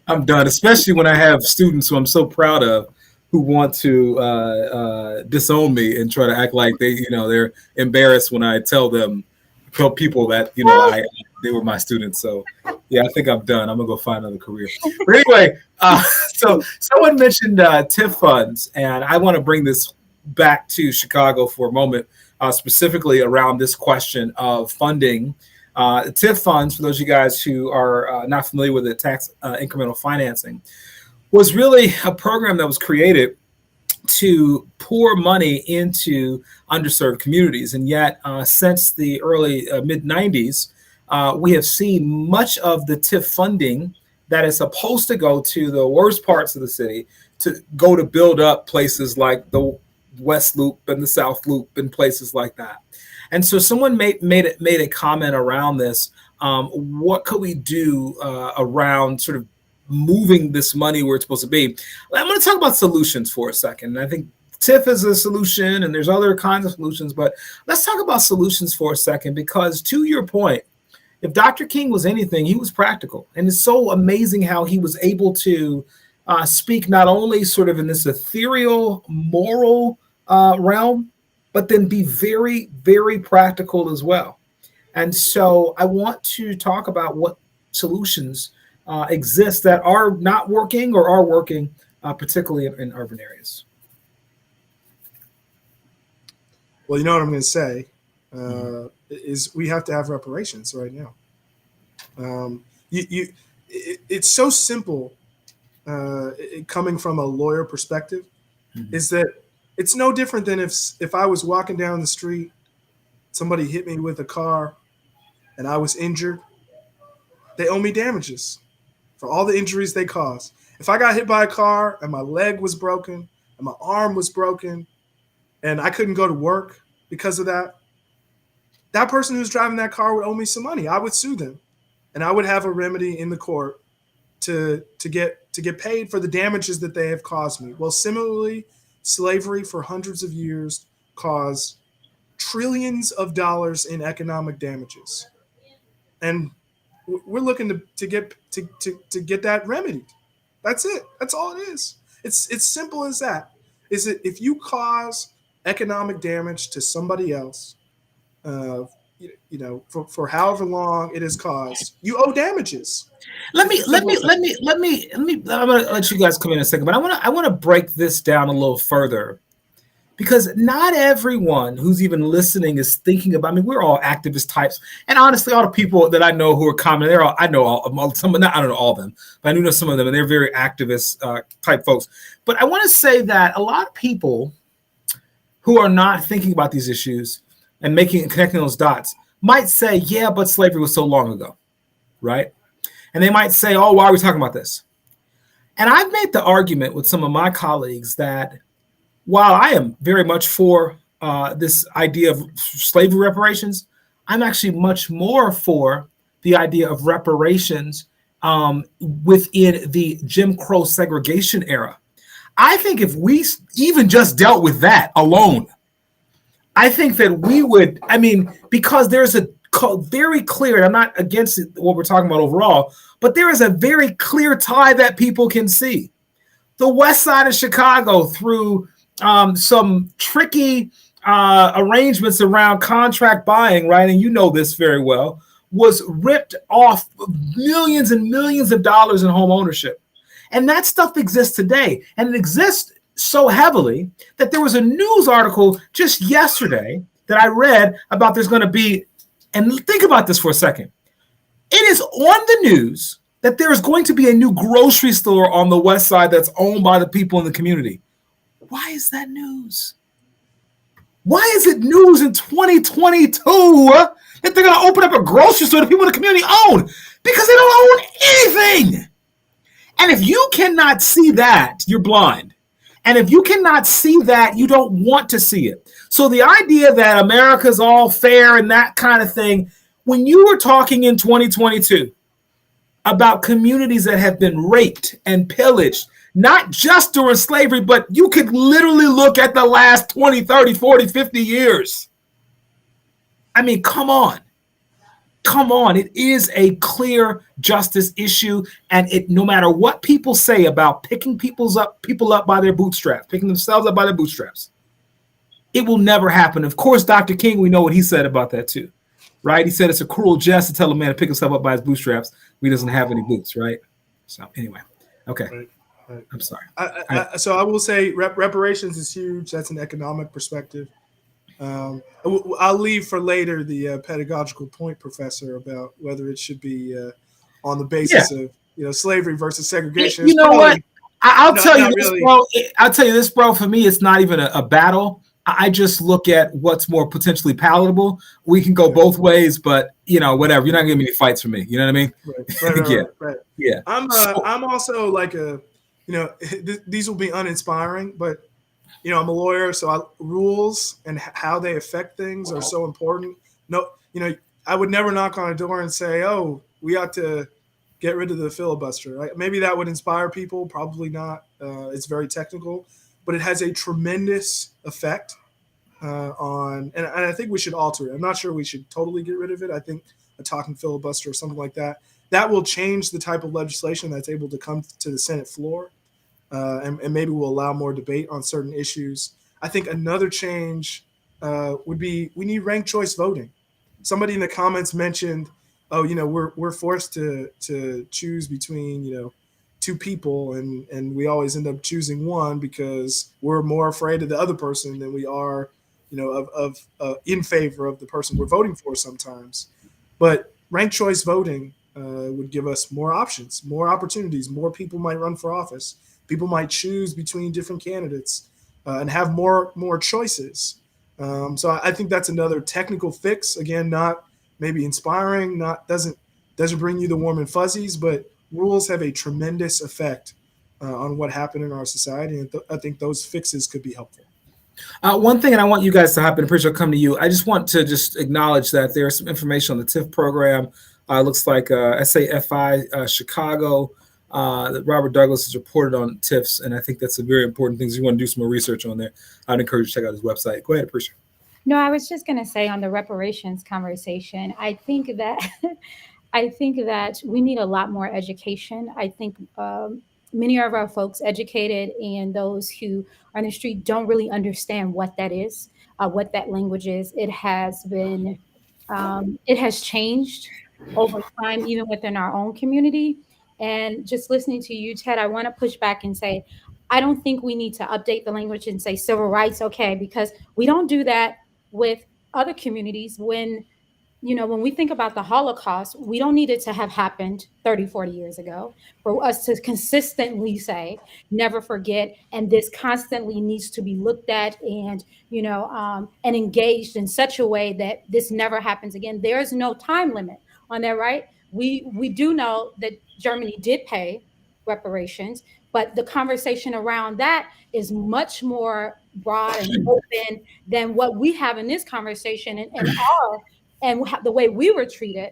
A: I'm done, especially when I have students who I'm so proud of who want to disown me and try to act like they're embarrassed when I tell people that, they were my students. So yeah, I think I'm done. I'm gonna go find another career. But anyway, so someone mentioned TIF funds, and I want to bring this back to Chicago for a moment, specifically around this question of funding. TIF funds, for those of you guys who are not familiar with it, tax incremental financing, was really a program that was created to pour money into underserved communities. And yet, since the early mid-90s, we have seen much of the TIF funding that is supposed to go to the worst parts of the city to go to build up places like the West Loop and the South Loop and places like that. And so someone made a comment around this. What could we do around sort of moving this money where it's supposed to be? I'm going to talk about solutions for a second. And I think TIF is a solution, and there's other kinds of solutions. But let's talk about solutions for a second, because to your point, if Dr. King was anything, he was practical. And it's so amazing how he was able to speak not only sort of in this ethereal, moral realm, but then be very, very practical as well. And so I want to talk about what solutions exist that are not working or are working, particularly in urban areas.
C: Well, you know what I'm going to say is we have to have reparations right now. It's so simple coming from a lawyer perspective, is that it's no different than if I was walking down the street, somebody hit me with a car, and I was injured. They owe me damages for all the injuries they caused. If I got hit by a car and my leg was broken and my arm was broken and I couldn't go to work because of that, that person who's driving that car would owe me some money. I would sue them, and I would have a remedy in the court to get paid for the damages that they have caused me. Well, similarly, slavery for hundreds of years caused trillions of dollars in economic damages, and we're looking to get that remedied. That's it. That's all it is. It's simple as that. Is that if you cause economic damage to somebody else, for however long it has caused, you owe damages.
A: I'm gonna let you guys come in a second, but I want to break this down a little further, because not everyone who's even listening is thinking about. I mean, we're all activist types, and honestly, all the people that I know who are common, I know all some, I don't know all of them, but I do know some of them, and they're very activist type folks. But I want to say that a lot of people who are not thinking about these issues and connecting those dots might say, yeah, but slavery was so long ago, right? And they might say, oh, why are we talking about this? And I've made the argument with some of my colleagues that while I am very much for this idea of slavery reparations, I'm actually much more for the idea of reparations within the Jim Crow segregation era. I think if we even just dealt with that alone, I think that we would, because there's a very clear, and I'm not against what we're talking about overall, but there is a very clear tie that people can see. The west side of Chicago, through some tricky arrangements around contract buying, right? And you know this very well, was ripped off millions and millions of dollars in home ownership. And that stuff exists today. And it exists so heavily that there was a news article just yesterday that I read about there's going to be, and think about this for a second. It is on the news that there is going to be a new grocery store on the west side that's owned by the people in the community. Why is that news? Why is it news in 2022 that they're going to open up a grocery store that people in the community own? Because they don't own anything. And if you cannot see that, you're blind. And if you cannot see that, you don't want to see it. So the idea that America's all fair and that kind of thing, when you were talking in 2022 about communities that have been raped and pillaged, not just during slavery, but you could literally look at the last 20, 30, 40, 50 years. I mean, come on. Come on. It is a clear justice issue. And it, no matter what people say about picking people up by their bootstraps, picking themselves up by their bootstraps, it will never happen. Of course, Dr. King, we know what he said about that too, right? He said it's a cruel jest to tell a man to pick himself up by his bootstraps when he doesn't have any boots, right? So anyway, okay.
C: Right.
A: I'm sorry.
C: So I will say reparations is huge. That's an economic perspective. I'll leave for later the pedagogical point, Professor, about whether it should be on the basis of slavery versus segregation.
A: You know what? I'll tell you this, bro. I'll tell you this, bro. For me, it's not even a battle. I just look at what's more potentially palatable. We can go both ways, but whatever. You're not gonna give me fights for me. You know what I mean?
C: Right.
A: Yeah.
C: I'm also like these will be uninspiring, but I'm a lawyer, so rules and how they affect things are so important. No, I would never knock on a door and say, "Oh, we ought to get rid of the filibuster." Right? Maybe that would inspire people. Probably not. It's very technical, but it has a tremendous effect and I think we should alter it. I'm not sure we should totally get rid of it. I think a talking filibuster or something like that will change the type of legislation that's able to come to the Senate floor, and maybe will allow more debate on certain issues. I think another change would be we need ranked choice voting. Somebody in the comments mentioned, oh, we're forced to choose between two people, and we always end up choosing one because we're more afraid of the other person than we are of in favor of the person we're voting for sometimes. But ranked choice voting would give us more options, more opportunities. More people might run for office. People might choose between different candidates and have more choices. So I think that's another technical fix. Again, not maybe inspiring, doesn't bring you the warm and fuzzies, but rules have a tremendous effect on what happened in our society, and I think those fixes could be helpful.
A: One thing, and I want you guys to hop in, Appreciate, I'll come to you. I just want to just acknowledge that there's some information on the TIF program. Looks like SAFI Chicago, that Robert Douglas has reported on TIFs, and I think that's a very important thing. So you want to do some more research on there, I'd encourage you to check out his website. Go ahead, Appreciate.
E: No, I was just going to say on the reparations conversation, I think that we need a lot more education. I think many of our folks educated and those who are in the street don't really understand what that is, what that language is. It has changed over time, even within our own community. And just listening to you, Ted, I want to push back and say, I don't think we need to update the language and say civil rights, okay, because we don't do that with other communities. When we think about the Holocaust, we don't need it to have happened 30, 40 years ago for us to consistently say, never forget. And this constantly needs to be looked at and engaged in such a way that this never happens again. There is no time limit on that, right? We do know that Germany did pay reparations, but the conversation around that is much more broad and open than what we have in this conversation and the way we were treated.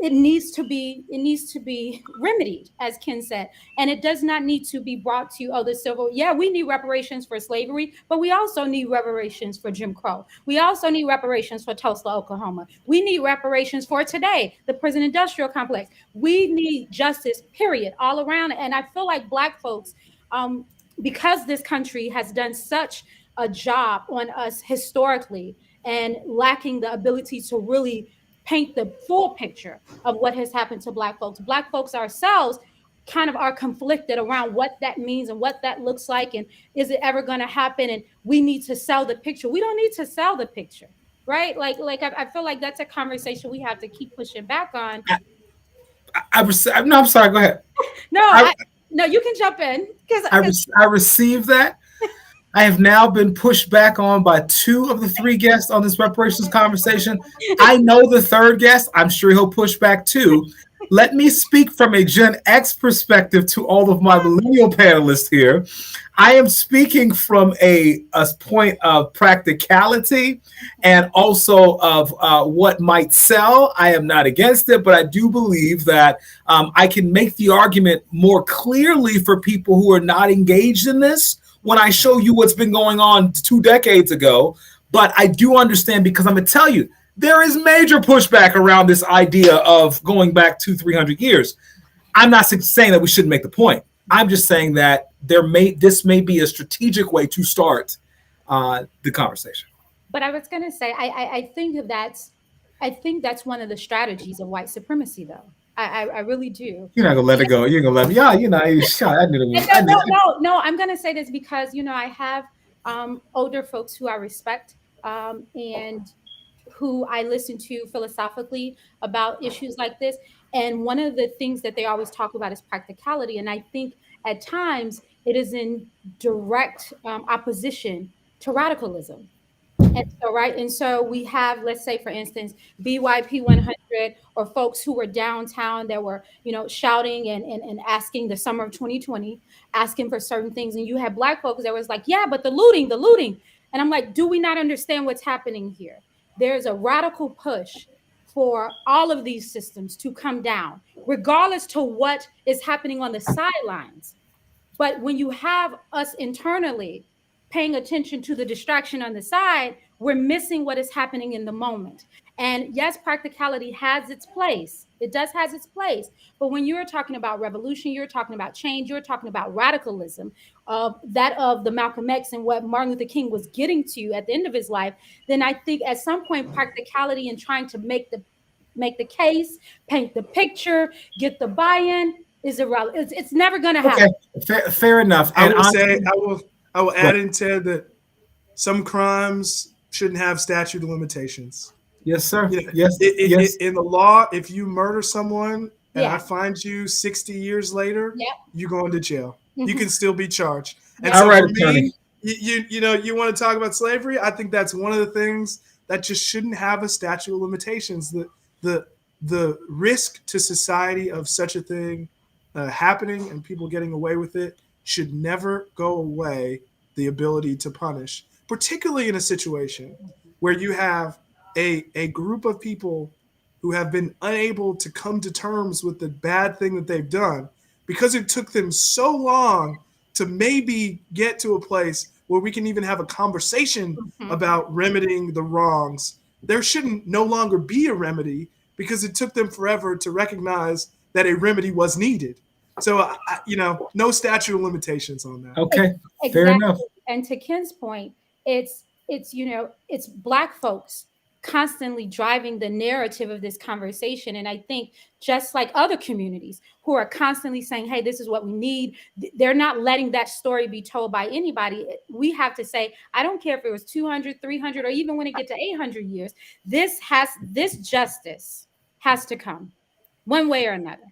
E: It needs to be remedied, as Ken said, and it does not need to be brought to the civil. Yeah, we need reparations for slavery, but we also need reparations for Jim Crow. We also need reparations for Tulsa, Oklahoma. We need reparations for today, the prison industrial complex. We need justice, period, all around. And I feel like Black folks, because this country has done such a job on us historically and lacking the ability to really paint the full picture of what has happened to Black folks. Black folks ourselves kind of are conflicted around what that means and what that looks like, and is it ever going to happen? And we need to sell the picture. We don't need to sell the picture, right? Like I feel like that's a conversation we have to keep pushing back on.
A: I'm sorry. Go ahead.
E: No, you can jump in because
A: I received that. I have now been pushed back on by 2 of the 3 guests on this reparations conversation. I know the third guest. I'm sure he'll push back too. Let me speak from a Gen X perspective to all of my millennial panelists here. I am speaking from a point of practicality and also of what might sell. I am not against it, but I do believe that I can make the argument more clearly for people who are not engaged in this when I show you what's been going on 2 decades ago. But I do understand, because I'm going to tell you, there is major pushback around this idea of going back 200-300 years. I'm not saying that we shouldn't make the point. I'm just saying that this may be a strategic way to start the conversation.
E: But I was going to say, I think that's one of the strategies of white supremacy, though. I really do.
A: You're not gonna let it go. You're gonna let me. Yeah, I knew it.
E: No. I'm gonna say this because I have older folks who I respect and who I listen to philosophically about issues like this. And one of the things that they always talk about is practicality. And I think at times it is in direct opposition to radicalism. And so we have, let's say, for instance, BYP 100 or folks who were downtown that were, shouting and asking the summer of 2020, asking for certain things. And you have Black folks that was like, yeah, but the looting. And I'm like, do we not understand what's happening here? There's a radical push for all of these systems to come down, regardless to what is happening on the sidelines. But when you have us internally paying attention to the distraction on the side, we're missing what is happening in the moment. And yes, practicality has its place. It does has its place. But when you're talking about revolution, you're talking about change, you're talking about radicalism, that of the Malcolm X and what Martin Luther King was getting to at the end of his life, then I think at some point practicality and trying to make the case, paint the picture, get the buy-in is irrelevant. It's never going to happen.
A: Okay, fair enough.
C: I will add in, Ted, that some crimes shouldn't have statute of limitations.
A: Yes, sir.
C: Yes. In the law, if you murder someone and I find you 60 years later, you're going to jail. You can still be charged. And so for me, you want to talk about slavery? I think that's one of the things that just shouldn't have a statute of limitations. The risk to society of such a thing happening and people getting away with it should never go away. The ability to punish, particularly in a situation where you have a group of people who have been unable to come to terms with the bad thing that they've done because it took them so long to maybe get to a place where we can even have a conversation about remedying the wrongs. There shouldn't no longer be a remedy because it took them forever to recognize that a remedy was needed. So, no statute of limitations on that.
A: Okay,
E: exactly.
A: Fair enough.
E: And to Ken's point, it's Black folks constantly driving the narrative of this conversation. And I think just like other communities who are constantly saying, hey, this is what we need, they're not letting that story be told by anybody. We have to say, I don't care if it was 200, 300, or even when it gets to 800 years, this justice has to come one way or another.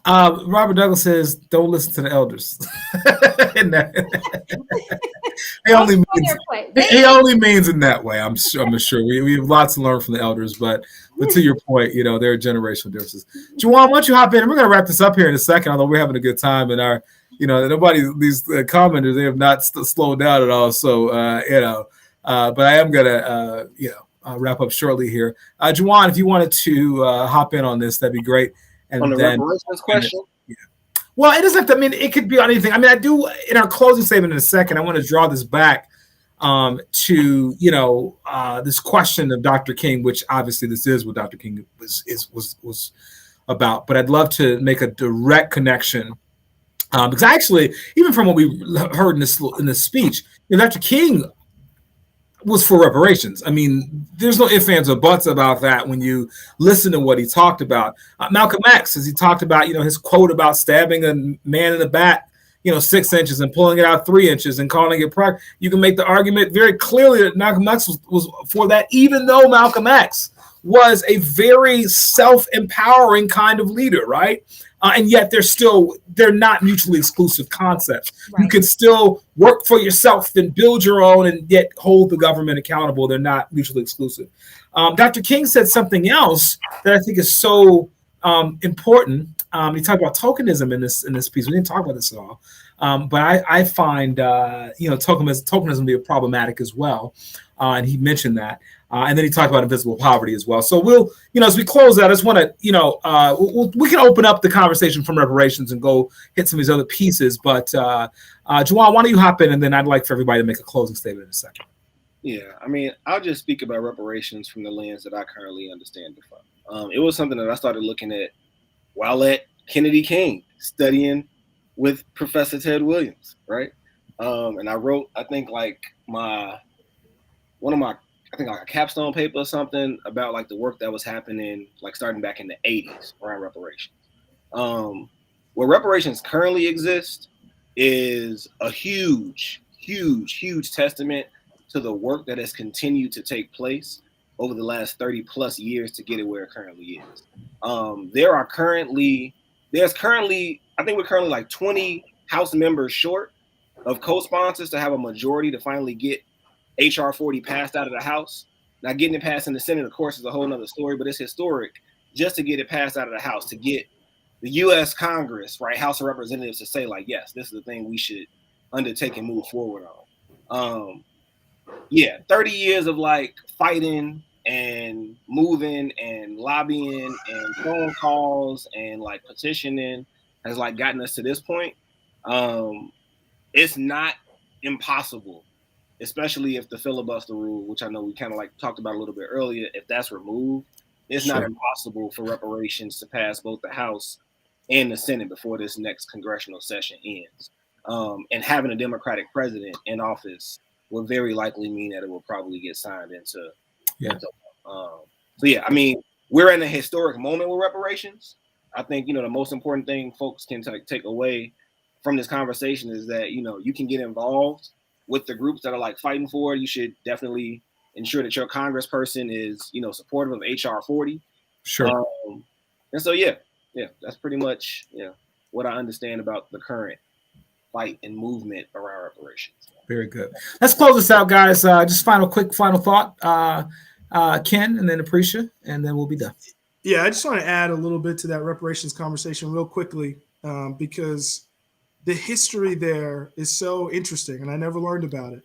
A: Robert Douglas says, "Don't listen to the elders." He only means in that way. I'm sure. We have lots to learn from the elders, but to your point, there are generational differences. Juwan, why don't you hop in? And we're going to wrap this up here in a second. Although we're having a good time, and our, these commenters, they have not slowed down at all. So but I am going to wrap up shortly here. Juwan, if you wanted to hop in on this, that'd be great. And
D: on the reparations question?
A: Well, it doesn't have to, it could be on anything. I do, in our closing statement in a second, I want to draw this back to, this question of Dr. King, which obviously this is what Dr. King was about. But I'd love to make a direct connection because actually, even from what we heard in this speech, Dr. King was for reparations. There's no ifs, ands, or buts about that when you listen to what he talked about. Malcolm X, as he talked about, his quote about stabbing a man in the back, 6 inches and pulling it out 3 inches and calling it pride. You can make the argument very clearly that Malcolm X was for that, even though Malcolm X was a very self-empowering kind of leader, right? And yet they're not mutually exclusive concepts. Right. You can still work for yourself, then build your own, and yet hold the government accountable. They're not mutually exclusive. Dr. King said something else that I think is so important. He talked about tokenism in this piece. We didn't talk about this at all. But I find tokenism to be problematic as well. And he mentioned that. And then he talked about invisible poverty as well. So we'll, as we close out, I just want to, we can open up the conversation from reparations and go hit some of these other pieces. But Juwan, why don't you hop in, and then I'd like for everybody to make a closing statement in a second.
D: Yeah, I'll just speak about reparations from the lens that I currently understand it from. It was something that I started looking at while at Kennedy King, studying with Professor Ted Williams, right? And I wrote, I think like a capstone paper or something about like the work that was happening, like starting back in the 80s around reparations. Where reparations currently exist is a huge testament to the work that has continued to take place over the last 30 plus years to get it where it currently is. I think we're currently like 20 House members short of co-sponsors to have a majority to finally get HR 40 passed out of the House. Now, getting it passed in the Senate, of course, is a whole nother story, but it's historic just to get it passed out of the House, to get the U.S. Congress, right, House of Representatives to say, like, yes, this is the thing we should undertake and move forward on. 30 years of like fighting and moving and lobbying and phone calls and like petitioning has like gotten us to this point. It's not impossible, especially if the filibuster rule, which I know we kind of like talked about a little bit earlier, if that's removed, it's not impossible for reparations to pass both the House and the Senate before this next congressional session ends. And having a Democratic president in office will very likely mean that it will probably get signed into. So yeah, I mean, we're in a historic moment with reparations. I think, the most important thing folks can take away from this conversation is that, you can get involved with the groups that are like fighting for it. You should definitely ensure that your congressperson is, supportive of HR 40.
A: Sure.
D: And so, yeah, that's pretty much, what I understand about the current fight and movement around reparations.
A: Very good. Let's close this out, guys. Just quick final thought, Ken, and then Apprecia, and then we'll be done.
C: Yeah, I just want to add a little bit to that reparations conversation real quickly, because the history there is so interesting, and I never learned about it.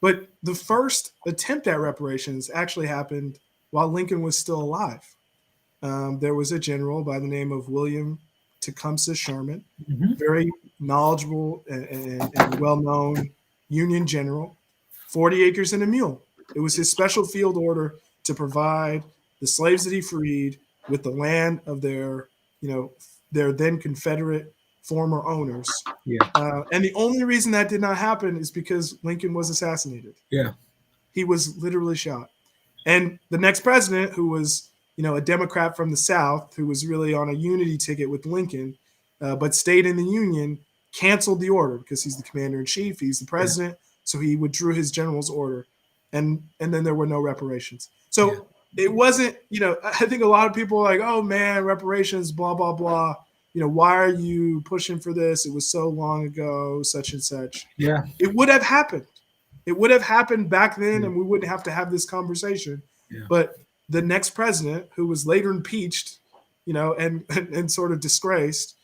C: But the first attempt at reparations actually happened while Lincoln was still alive. There was a general by the name of William Tecumseh Sherman, very knowledgeable and well-known Union general, 40 acres and a mule. It was his special field order to provide the slaves that he freed with the land of their then Confederate former owners. And the only reason that did not happen is because Lincoln was assassinated. He was literally shot. And the next president, who was, a Democrat from the South, who was really on a unity ticket with Lincoln, but stayed in the Union, canceled the order because he's the commander in chief, he's the president, so he withdrew his general's order, and then there were no reparations. So it wasn't, I think a lot of people are like, oh man, reparations, blah, blah, blah. Why are you pushing for this? It was so long ago, such and such. It would have happened. It would have happened back then, and we wouldn't have to have this conversation. But the next president, who was later impeached, and sort of disgraced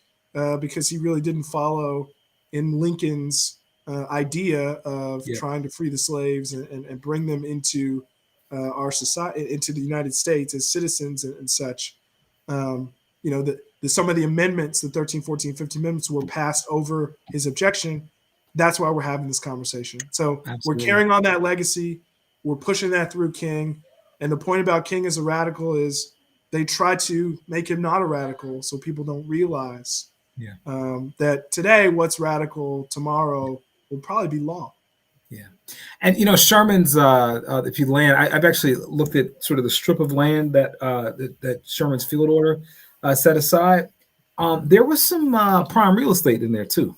C: because he really didn't follow in Lincoln's idea of trying to free the slaves and bring them into our society, into the United States as citizens and such. Some of the amendments, the 13, 14, 15 amendments, were passed over his objection. That's why we're having this conversation. So we're carrying on that legacy. We're pushing that through King. And the point about King as a radical is they try to make him not a radical so people don't realize that today what's radical tomorrow will probably be law.
A: And Sherman's if you land, I've actually looked at sort of the strip of land that Sherman's field order set aside. There was some prime real estate in there too.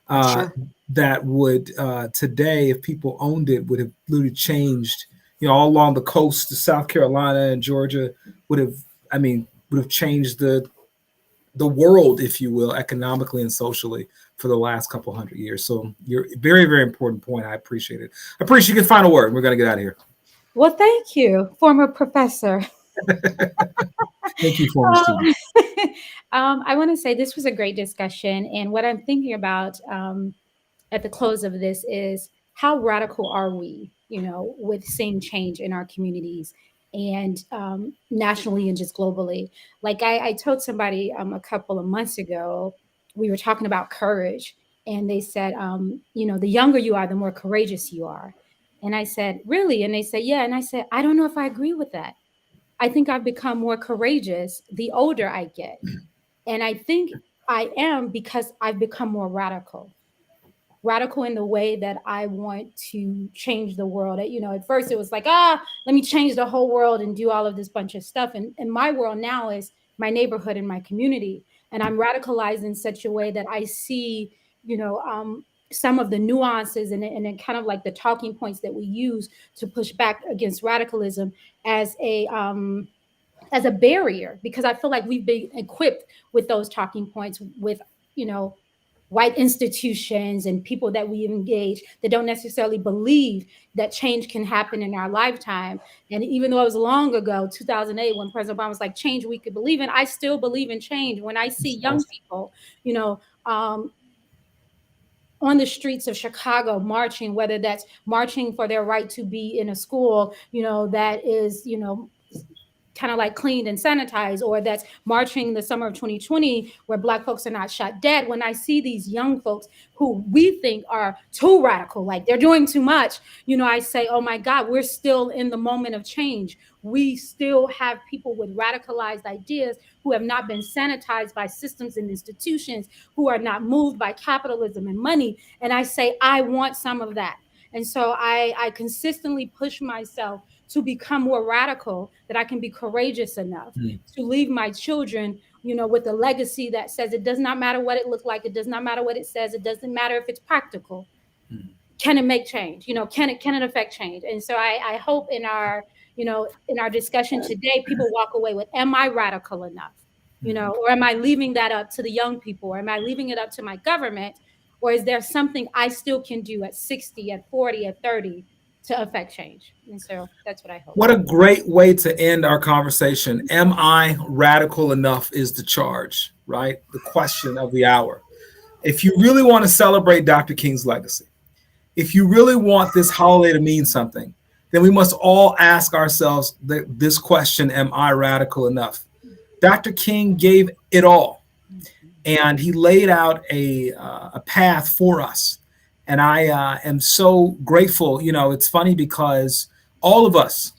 A: That would today, if people owned it, would have literally changed. All along the coast of South Carolina and Georgia would have changed the world, if you will, economically and socially for the last couple hundred years. So you're very, very important point. I appreciate it. I appreciate your final word. We're going to get out of here.
E: Well, thank you, former professor.
A: Thank you, former student.
E: I want to say this was a great discussion. And what I'm thinking about at the close of this is how radical are we, with seeing change in our communities and nationally and just globally. Like I told somebody a couple of months ago, we were talking about courage, and they said, the younger you are, the more courageous you are. And I said, really? And they said, yeah. And I said, I don't know if I agree with that. I think I've become more courageous the older I get. And I think I am because I've become more radical in the way that I want to change the world. At first it was like, let me change the whole world and do all of this bunch of stuff. And my world now is my neighborhood and my community. And I'm radicalized in such a way that I see, some of the nuances and kind of like the talking points that we use to push back against radicalism as a barrier, because I feel like we've been equipped with those talking points with, white institutions and people that we engage that don't necessarily believe that change can happen in our lifetime. And even though it was long ago, 2008, when President Obama was like, change we could believe in, I still believe in change. When I see young people, on the streets of Chicago marching, whether that's marching for their right to be in a school, that is, kind of like cleaned and sanitized, or that's marching the summer of 2020 where Black folks are not shot dead, when I see these young folks who we think are too radical, like they're doing too much, I say, oh my God, we're still in the moment of change. We still have people with radicalized ideas who have not been sanitized by systems and institutions, who are not moved by capitalism and money. And I say, I want some of that. And so I consistently push myself to become more radical, that I can be courageous enough to leave my children, with a legacy that says it does not matter what it looks like. It does not matter what it says. It doesn't matter if it's practical. Can it make change? Can it affect change? And so I hope in our discussion today, people walk away with, am I radical enough? Or am I leaving that up to the young people? Or am I leaving it up to my government? Or is there something I still can do at 60, at 40, at 30 to affect change? And so that's what I hope.
A: What a great way to end our conversation. Am I radical enough is the charge, right? The question of the hour. If you really want to celebrate Dr. King's legacy, if you really want this holiday to mean something, then we must all ask ourselves this question, am I radical enough? Dr. King gave it all, and he laid out a path for us. And I am so grateful. It's funny because all of us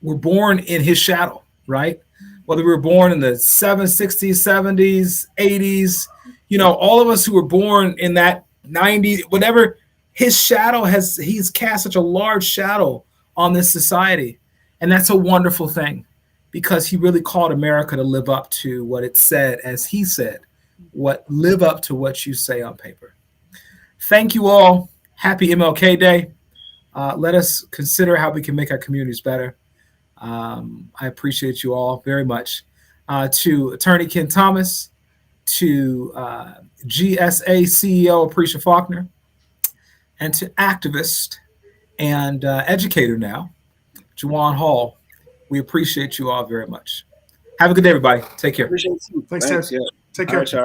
A: were born in his shadow, right? Whether we were born in the 60s, 70s, 80s, all of us who were born in that 90s, whatever, his shadow he's cast such a large shadow on this society. And that's a wonderful thing, because he really called America to live up to what it said, as he said, live up to what you say on paper. Thank you all. Happy MLK Day. Let us consider how we can make our communities better. I appreciate you all very much. To Attorney Ken Thomas, to GSA CEO Apprecia Faulkner, and to activist and educator now, Juwan Hall. We appreciate you all very much. Have a good day, everybody. Take care.
D: Appreciate you.
C: Thanks, Ted.
D: Yeah.
C: Take care.
D: All right, y'all.